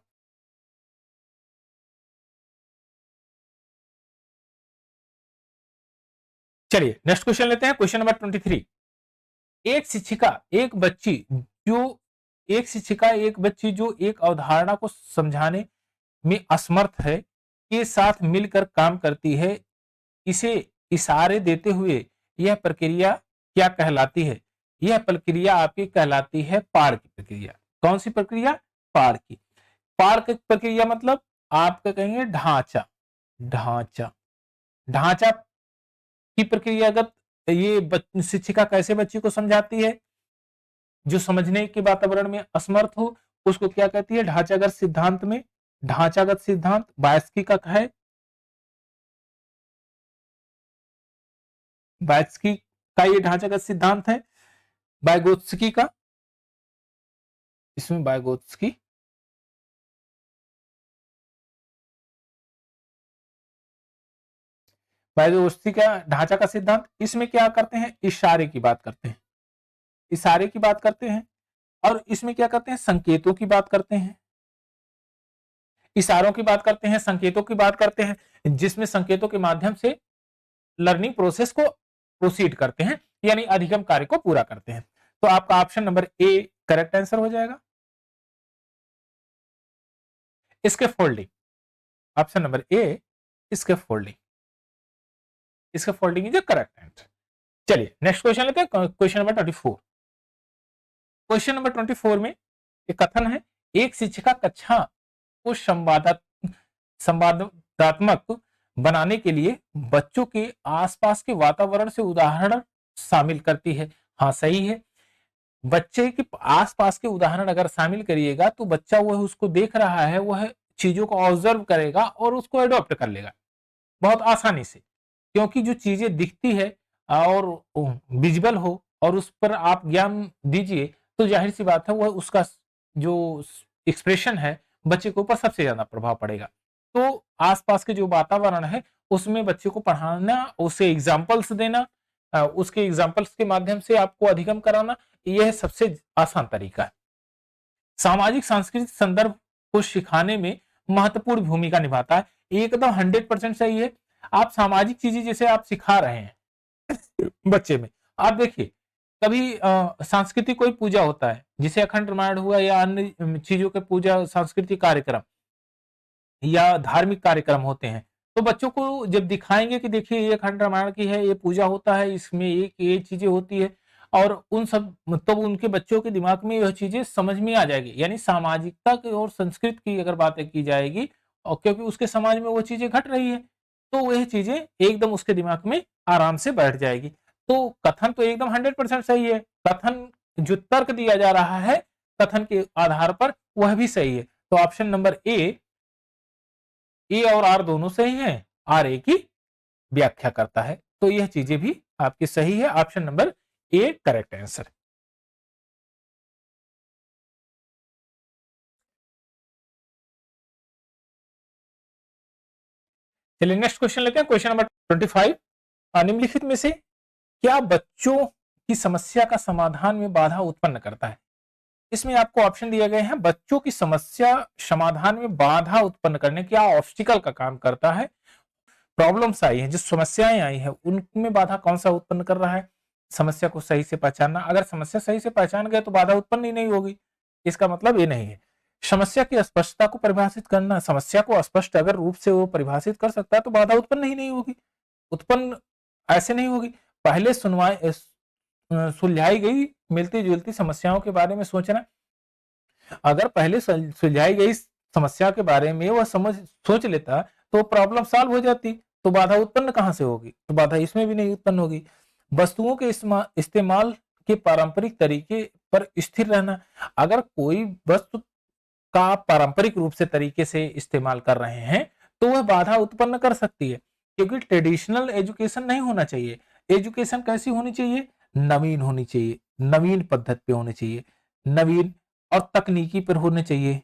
चलिए नेक्स्ट क्वेश्चन लेते हैं, क्वेश्चन नंबर 23। एक शिक्षिका एक बच्ची जो एक शिक्षिका एक बच्ची जो एक अवधारणा को समझाने में असमर्थ है के साथ मिलकर काम करती है, इसे इशारे देते हुए यह प्रक्रिया क्या कहलाती है? यह प्रक्रिया आपकी कहलाती है पाड़ की प्रक्रिया। कौन सी प्रक्रिया? पाड़ की। पाड़ की प्रक्रिया मतलब आपका कहेंगे ढांचा, ढांचा, ढांचा की प्रक्रियागत ये शिक्षिका कैसे बच्ची को समझाती है? जो समझने के वातावरण में असमर्थ हो उसको क्या कहती है? ढांचागत सिद्धांत में, ढांचागत सिद्धांत बायस्की का है, बायस्की का ये ढांचागत सिद्धांत है, बायगोत्स्की का, इसमें बायगोत्स्की, बायगोत्स्की का ढांचा का सिद्धांत। इसमें क्या करते हैं? इशारे की बात करते हैं, इशारे की बात करते हैं और इसमें क्या करते हैं? संकेतों की बात करते हैं, इशारों की बात करते हैं, संकेतों की बात करते हैं, जिसमें संकेतों के माध्यम से लर्निंग प्रोसेस को प्रोसीड करते हैं, यानी अधिगम कार्य को पूरा करते हैं। तो आपका option number A correct answer हो जाएगा। इसके फोल्डिंग, ऑप्शन नंबर ए इसके फोल्डिंग, इसका फोल्डिंग इज करेक्ट आंसर। चलिए नेक्स्ट क्वेश्चन लेते हैं, क्वेश्चन नंबर 24। क्वेश्चन नंबर 24 में एक कथन है, एक शिक्षिका कक्षा को संवादात्मक बनाने के लिए बच्चों के आसपास के वातावरण से उदाहरण शामिल करती है। हाँ सही है, बच्चे के आसपास के उदाहरण अगर शामिल करिएगा तो बच्चा वह उसको देख रहा है, वह चीजों को ऑब्जर्व करेगा और उसको अडॉप्ट कर लेगा बहुत आसानी से। क्योंकि जो चीजें दिखती है और विजुअल हो और उस पर आप ज्ञान दीजिए तो जाहिर सी बात है वह उसका जो एक्सप्रेशन है बच्चे के ऊपर सबसे ज्यादा प्रभाव पड़ेगा। तो आसपास के जो वातावरण है उसमें बच्चे को पढ़ाना, उसे एग्जाम्पल्स देना, उसके एग्जाम्पल्स के माध्यम से आपको अधिगम कराना, यह सबसे आसान तरीका है। सामाजिक सांस्कृतिक संदर्भ को सिखाने में महत्वपूर्ण भूमिका निभाता है। एकदम 100% सही है। आप सामाजिक चीजें जैसे आप सिखा रहे हैं बच्चे में, आप देखिए कभी सांस्कृतिक कोई पूजा होता है जिसे अखंड रामायण हुआ या अन्य चीजों के पूजा सांस्कृतिक कार्यक्रम या धार्मिक कार्यक्रम होते हैं, तो बच्चों को जब दिखाएंगे कि देखिए ये अखंड रामायण की है, ये पूजा होता है, इसमें ये चीजें होती है, और उन सब मतलब उनके बच्चों के दिमाग में यह चीजें समझ में आ जाएगी। यानी सामाजिकता की और संस्कृत की अगर बातें की जाएगी, और क्योंकि उसके समाज में वो चीजें घट रही है, तो वह चीजें एकदम उसके दिमाग में आराम से बैठ जाएगी। तो कथन तो एकदम 100% सही है। कथन जो तर्क दिया जा रहा है कथन के आधार पर, वह भी सही है। तो ऑप्शन नंबर ए और आर दोनों सही है, आर ए की व्याख्या करता है। तो यह चीजें भी आपकी सही है। Option number A correct answer. चलिए नेक्स्ट क्वेश्चन लेते हैं। क्वेश्चन नंबर 25, निम्नलिखित में से क्या बच्चों की समस्या का समाधान में बाधा उत्पन्न करता है? इसमें आपको ऑप्शन दिए गए हैं। बच्चों की समस्या समाधान में बाधा उत्पन्न करने, क्या ऑब्स्टिकल का काम करता है? प्रॉब्लम्स आई हैं, जो समस्याएं आई हैं, उनमें बाधा कौन सा उत्पन्न कर रहा है? समस्या को सही से पहचानना। अगर समस्या सही से पहचान गए तो बाधा उत्पन्न ही नहीं होगी, इसका मतलब ये नहीं है। समस्या की स्पष्टता को परिभाषित करना, समस्या को स्पष्ट अगर रूप से वो परिभाषित कर सकता है तो बाधा उत्पन्न ही नहीं होगी। उत्पन्न ऐसे नहीं होगी। पहले सुलझाई गई मिलती जुलती समस्याओं के बारे में सोचना, अगर पहले सुलझाई गई समस्या के बारे में वह सोच लेता तो प्रॉब्लम सॉल्व हो जाती, तो बाधा उत्पन्न कहां से होगी? तो बाधा इसमें भी नहीं उत्पन्न होगी। वस्तुओं के इस्तेमाल के पारंपरिक तरीके पर स्थिर रहना, अगर कोई वस्तु का पारंपरिक रूप से तरीके से इस्तेमाल कर रहे हैं तो वह बाधा उत्पन्न कर सकती है, क्योंकि ट्रेडिशनल एजुकेशन नहीं होना चाहिए। एजुकेशन कैसी होनी चाहिए? नवीन होनी चाहिए, नवीन पद्धति पे होनी चाहिए, नवीन और तकनीकी पर होने चाहिए।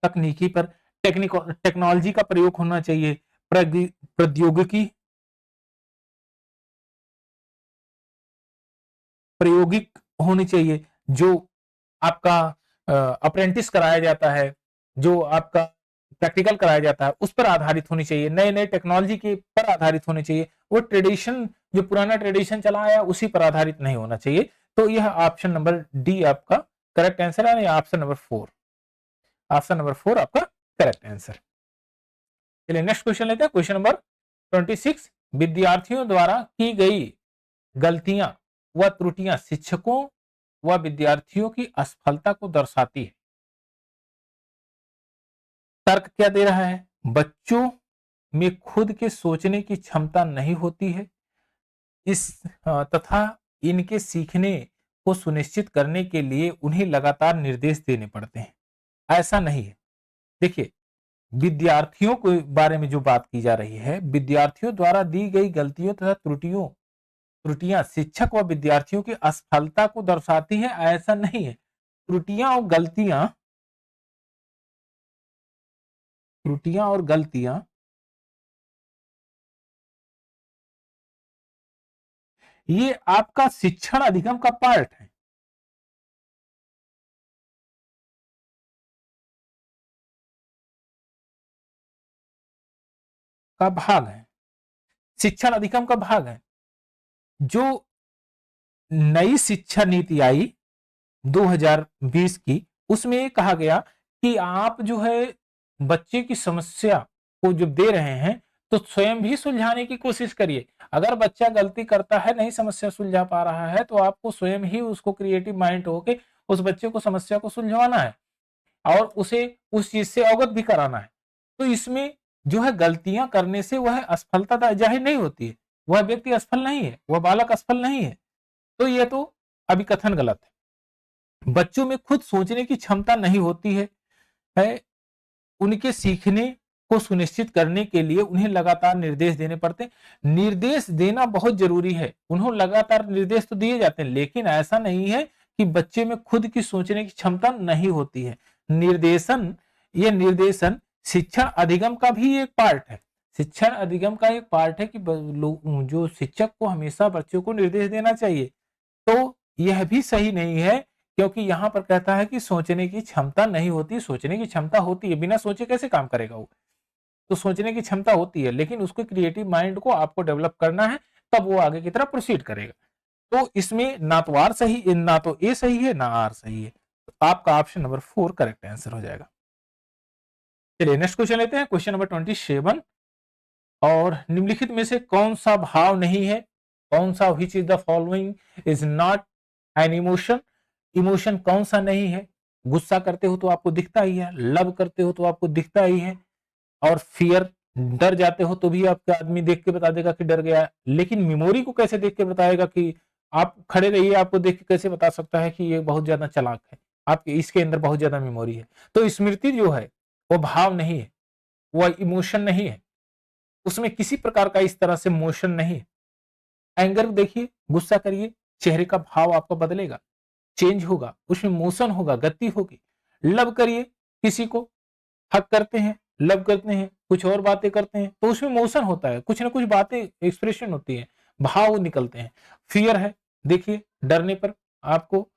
तकनीकी पर टेक्नोलॉजी का प्रयोग होना चाहिए। प्रौद्योगिकी प्रायोगिक होनी चाहिए। जो आपका अप्रेंटिस कराया जाता है, जो आपका प्रैक्टिकल कराया जाता है, उस पर आधारित होनी चाहिए। नए नए टेक्नोलॉजी के पर आधारित होनी चाहिए। वो ट्रेडिशन जो पुराना ट्रेडिशन चला आया उसी पर आधारित नहीं होना चाहिए। तो यह ऑप्शन नंबर डी आपका करेक्ट आंसर है, या ऑप्शन नंबर 4। ऑप्शन नंबर 4 आपका करेक्ट आंसर। चलिए नेक्स्ट क्वेश्चन लेते हैं। क्वेश्चन नंबर 26, विद्यार्थियों द्वारा की गई गलतियां व त्रुटियां शिक्षकों व विद्यार्थियों की असफलता को दर्शाती है। तर्क क्या दे रहा है? बच्चों में खुद के सोचने की क्षमता नहीं होती है, इस तथा इनके सीखने को सुनिश्चित करने के लिए उन्हें लगातार निर्देश देने पड़ते हैं। ऐसा नहीं है। देखिए, विद्यार्थियों के बारे में जो बात की जा रही है, विद्यार्थियों द्वारा दी गई गलतियों तथा त्रुटियां शिक्षक व विद्यार्थियों की असफलता को दर्शाती है, ऐसा नहीं है। त्रुटियां और गलतियां ये आपका शिक्षण अधिगम का पार्ट है, का भाग है, शिक्षण अधिगम का भाग है। जो नई शिक्षा नीति आई 2020 की, उसमें ये कहा गया कि आप जो है बच्चे की समस्या को जब दे रहे हैं तो स्वयं भी सुलझाने की कोशिश करिए। अगर बच्चा गलती करता है, नहीं समस्या सुलझा पा रहा है, तो आपको स्वयं ही उसको क्रिएटिव माइंड होके उस बच्चे को समस्या को सुलझाना है और उसे उस चीज से अवगत भी कराना है। तो इसमें जो है गलतियां करने से वह असफलता जाहिर नहीं होती है। वह व्यक्ति असफल नहीं है, वह बालक असफल नहीं है। तो यह तो अभी कथन गलत है। बच्चों में खुद सोचने की क्षमता नहीं होती है, उनके सीखने को सुनिश्चित करने के लिए उन्हें लगातार निर्देश देने पड़ते हैं। निर्देश देना बहुत जरूरी है, उन्हें लगातार निर्देश तो दिए जाते हैं, लेकिन ऐसा नहीं है कि बच्चे में खुद की सोचने की क्षमता नहीं होती है। निर्देशन शिक्षण अधिगम का भी एक पार्ट है। शिक्षण अधिगम का एक पार्ट है कि जो शिक्षक को हमेशा बच्चों को निर्देश देना चाहिए। तो यह भी सही नहीं है, क्योंकि यहां पर कहता है कि सोचने की क्षमता नहीं होती। सोचने की क्षमता होती है, बिना सोचे कैसे काम करेगा वो? तो सोचने की क्षमता होती है, लेकिन उसको क्रिएटिव माइंड को आपको डेवलप करना है, तब वो आगे की तरफ प्रोसीड करेगा। तो इसमें ना तो आर सही, ना तो ए सही है, ना आर सही है। तो आपका ऑप्शन नंबर 4 करेक्ट आंसर हो जाएगा। चलिए नेक्स्ट क्वेश्चन लेते हैं। क्वेश्चन नंबर 27, और निम्नलिखित में से कौन सा भाव नहीं है, कौन सा विच is the following is not an emotion, emotion कौन सा नहीं है। गुस्सा करते हो तो आपको दिखता ही है, लव करते हो तो आपको दिखता ही है, और फियर डर जाते हो तो भी आपका आदमी देख के बता देगा कि डर गया। लेकिन मेमोरी को कैसे देख के बताएगा कि आप खड़े रहिए, आपको देख के कैसे बता सकता है कि ये बहुत ज्यादा चालाक है, आपके इसके अंदर बहुत ज्यादा मेमोरी है। तो स्मृति जो है वो भाव नहीं है, वो इमोशन नहीं है, उसमें किसी प्रकार का इस तरह से मोशन नहीं है। एंगर देखिए, गुस्सा करिए, चेहरे का भाव आपका बदलेगा, चेंज होगा, उसमें मोशन होगा, गति होगी। लव करिए, किसी को हक करते हैं, लव करते हैं, कुछ और बातें करते हैं, तो उसमें मोशन होता है, कुछ ना कुछ बातें एक्सप्रेशन होती है, भाव निकलते हैं। फियर है, देखिए डरने पर आपको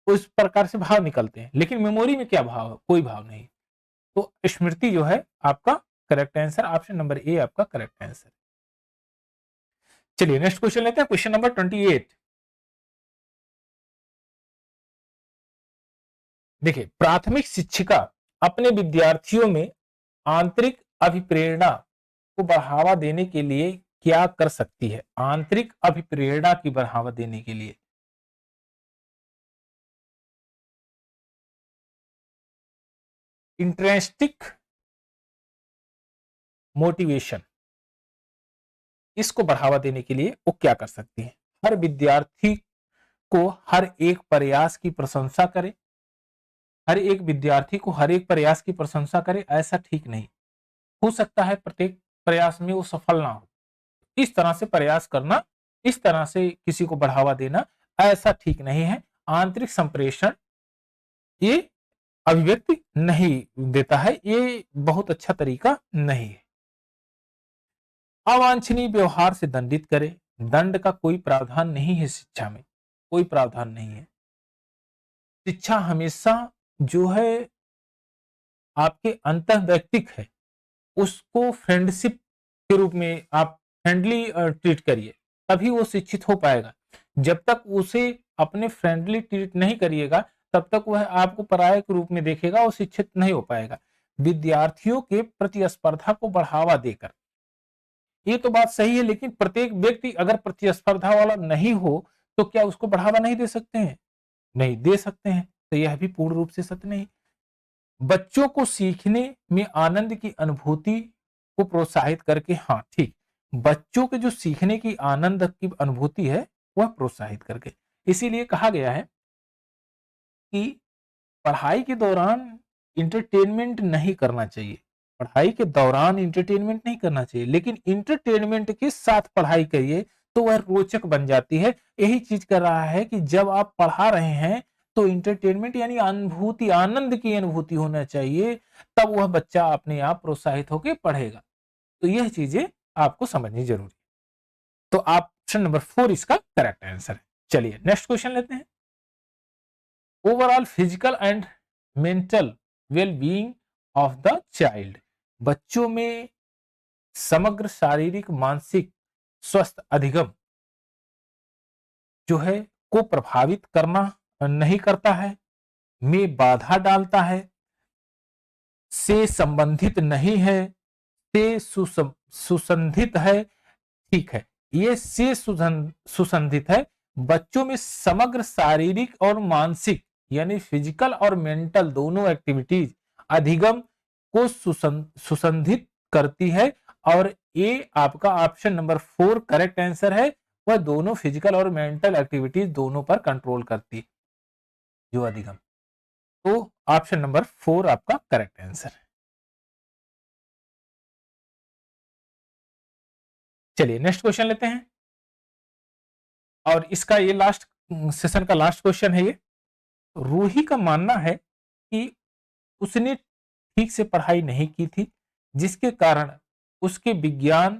उस प्रकार से भाव निकलते हैं, लेकिन मेमोरी में क्या भाव है, कोई भाव नहीं। तो स्मृति जो है आपका करेक्ट आंसर, ऑप्शन नंबर ए आपका करेक्ट आंसर। चलिए नेक्स्ट क्वेश्चन लेते हैं, क्वेश्चन नंबर 28। देखिए, प्राथमिक शिक्षिका अपने विद्यार्थियों में आंतरिक अभिप्रेरणा को बढ़ावा देने के लिए क्या कर सकती है, आंतरिक अभिप्रेरणा की बढ़ावा देने के लिए। इंटरेस्टिक मोटिवेशन, इसको बढ़ावा देने के लिए वो क्या कर सकती है। हर विद्यार्थी को हर एक प्रयास की प्रशंसा करे, हर एक विद्यार्थी को हर एक प्रयास की प्रशंसा करे, ऐसा ठीक नहीं। हो सकता है प्रत्येक प्रयास में वो सफल ना हो, इस तरह से प्रयास करना, इस तरह से किसी को बढ़ावा देना, ऐसा ठीक नहीं है। आंतरिक संप्रेषण ये अभिव्यक्ति नहीं देता है, ये बहुत अच्छा तरीका नहीं है। अवांछनीय व्यवहार से दंडित करे, दंड का कोई प्रावधान नहीं है शिक्षा में, कोई प्रावधान नहीं है। शिक्षा हमेशा जो है आपके अंतर्वैयक्तिक है, उसको फ्रेंडशिप के रूप में आप फ्रेंडली ट्रीट करिए, तभी वो शिक्षित हो पाएगा। जब तक उसे अपने फ्रेंडली ट्रीट नहीं करिएगा, तब तक वह आपको पराये के रूप में देखेगा और शिक्षित नहीं हो पाएगा। विद्यार्थियों के प्रतिस्पर्धा को बढ़ावा देकर, ये तो बात सही है, लेकिन प्रत्येक व्यक्ति अगर प्रतिस्पर्धा वाला नहीं हो तो क्या उसको बढ़ावा नहीं दे सकते हैं? नहीं दे सकते हैं। तो यह भी पूर्ण रूप से सत्य नहीं। बच्चों को सीखने में आनंद की अनुभूति को प्रोत्साहित करके, हाँ ठीक, बच्चों के जो सीखने की आनंद की अनुभूति है वह प्रोत्साहित करके। इसीलिए कहा गया है कि पढ़ाई के दौरान इंटरटेनमेंट नहीं करना चाहिए, पढ़ाई के दौरान इंटरटेनमेंट नहीं करना चाहिए, लेकिन इंटरटेनमेंट के साथ पढ़ाई करिए तो वह रोचक बन जाती है। यही चीज कर रहा है कि जब आप पढ़ा रहे हैं तो इंटरटेनमेंट यानी अनुभूति, आनंद की अनुभूति होना चाहिए, तब वह बच्चा अपने आप प्रोत्साहित होकर पढ़ेगा। तो यह चीजें आपको समझनी जरूरी है। तो ऑप्शन नंबर 4 इसका करेक्ट आंसर है। चलिए नेक्स्ट क्वेश्चन लेते हैं। Overall physical and mental well being of the child, बच्चों में समग्र शारीरिक मानसिक स्वस्थ अधिगम जो है को प्रभावित करना नहीं करता है, में बाधा डालता है, से संबंधित नहीं है, से सुसंधित है। ठीक है, ये से सुसंधित है। बच्चों में समग्र शारीरिक और मानसिक यानी फिजिकल और मेंटल दोनों एक्टिविटीज अधिगम को सुसंधित करती है, और ये आपका ऑप्शन नंबर 4 करेक्ट आंसर है। वह दोनों फिजिकल और मेंटल एक्टिविटीज दोनों पर कंट्रोल करती है जो अधिगम। तो ऑप्शन नंबर 4 आपका करेक्ट आंसर है। चलिए नेक्स्ट क्वेश्चन लेते हैं, और इसका ये लास्ट सेशन का लास्ट क्वेश्चन है। ये रूही का मानना है कि उसने ठीक से पढ़ाई नहीं की थी, जिसके कारण उसके विज्ञान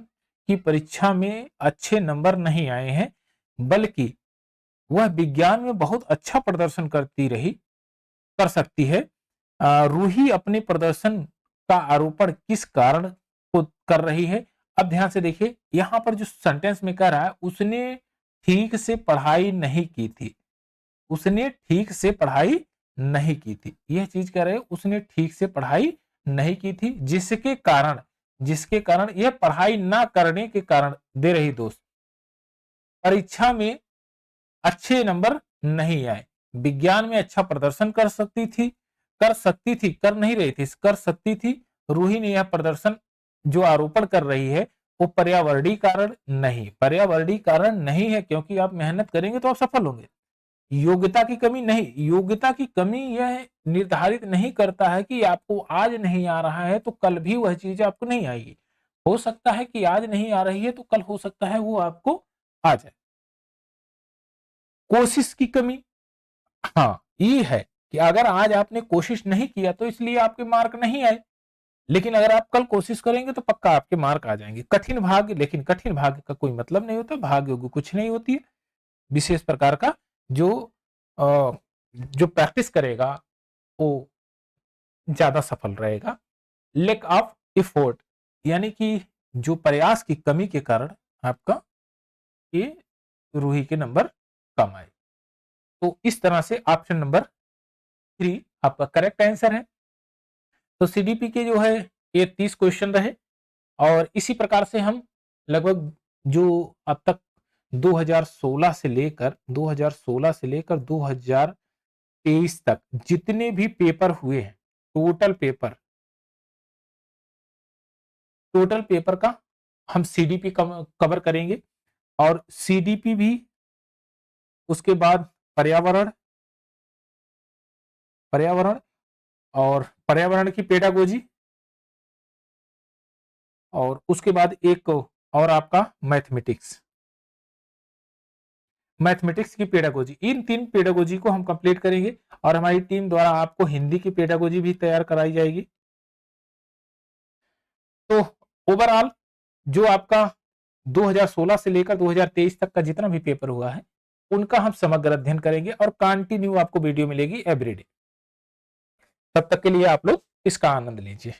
की परीक्षा में अच्छे नंबर नहीं आए हैं, बल्कि वह विज्ञान में बहुत अच्छा प्रदर्शन करती रही, कर सकती है। रूही अपने प्रदर्शन का आरोपण किस कारण को कर रही है। अब ध्यान से देखिए, यहां पर जो सेंटेंस में कह रहा है उसने ठीक से पढ़ाई नहीं की थी, उसने ठीक से पढ़ाई नहीं की थी, यह चीज कह रहे हैं उसने ठीक से पढ़ाई नहीं की थी, जिसके कारण जिसके कारण यह पढ़ाई ना करने के कारण दे रही दोस्त, परीक्षा में अच्छे नंबर नहीं आए। विज्ञान में अच्छा प्रदर्शन कर सकती थी, कर नहीं रही थी, कर सकती थी। रूही ने यह प्रदर्शन जो आरोपण कर रही है वो पर्यावरणीय कारण नहीं है, क्योंकि आप मेहनत करेंगे तो आप सफल होंगे। योग्यता की कमी नहीं, योग्यता की कमी यह निर्धारित नहीं करता है कि आपको आज नहीं आ रहा है तो कल भी वह चीज आपको नहीं आएगी। हो सकता है कि आज नहीं आ रही है तो कल हो सकता है वो आपको आ जाए। कोशिश की कमी, हाँ ये है कि अगर आज आपने कोशिश नहीं किया तो इसलिए आपके मार्क नहीं आए, लेकिन अगर आप कल कोशिश करेंगे तो पक्का आपके मार्क आ जाएंगे। कठिन भाग्य, लेकिन कठिन भाग्य का कोई मतलब नहीं होता, भाग्य योग्य कुछ नहीं होती है। विशेष प्रकार का जो जो प्रैक्टिस करेगा वो ज्यादा सफल रहेगा। लैक ऑफ एफोर्ट, यानी कि जो प्रयास की कमी के कारण आपका ये रूही के नंबर कम आए। तो इस तरह से ऑप्शन नंबर 3 आपका करेक्ट आंसर है। तो सीडीपी के जो है ये 30 क्वेश्चन रहे, और इसी प्रकार से हम लगभग जो अब तक 2016 से लेकर 2023 तक जितने भी पेपर हुए हैं, टोटल पेपर का हम सीडीपी कवर करेंगे। और सीडीपी भी, उसके बाद पर्यावरण पर्यावरण और पर्यावरण की पेडागोजी, और उसके बाद एक और आपका मैथमेटिक्स की पेडागोजी। इन 3 पेडागोजी को हम कंप्लीट करेंगे, और हमारी टीम द्वारा आपको हिंदी की पेडागोजी भी तैयार कराई जाएगी। तो ओवरऑल जो आपका 2016 से लेकर 2023 तक का जितना भी पेपर हुआ है उनका हम समग्र अध्ययन करेंगे, और कंटिन्यू आपको वीडियो मिलेगी एवरीडे। तब तक के लिए आप लोग इसका आनंद लीजिए।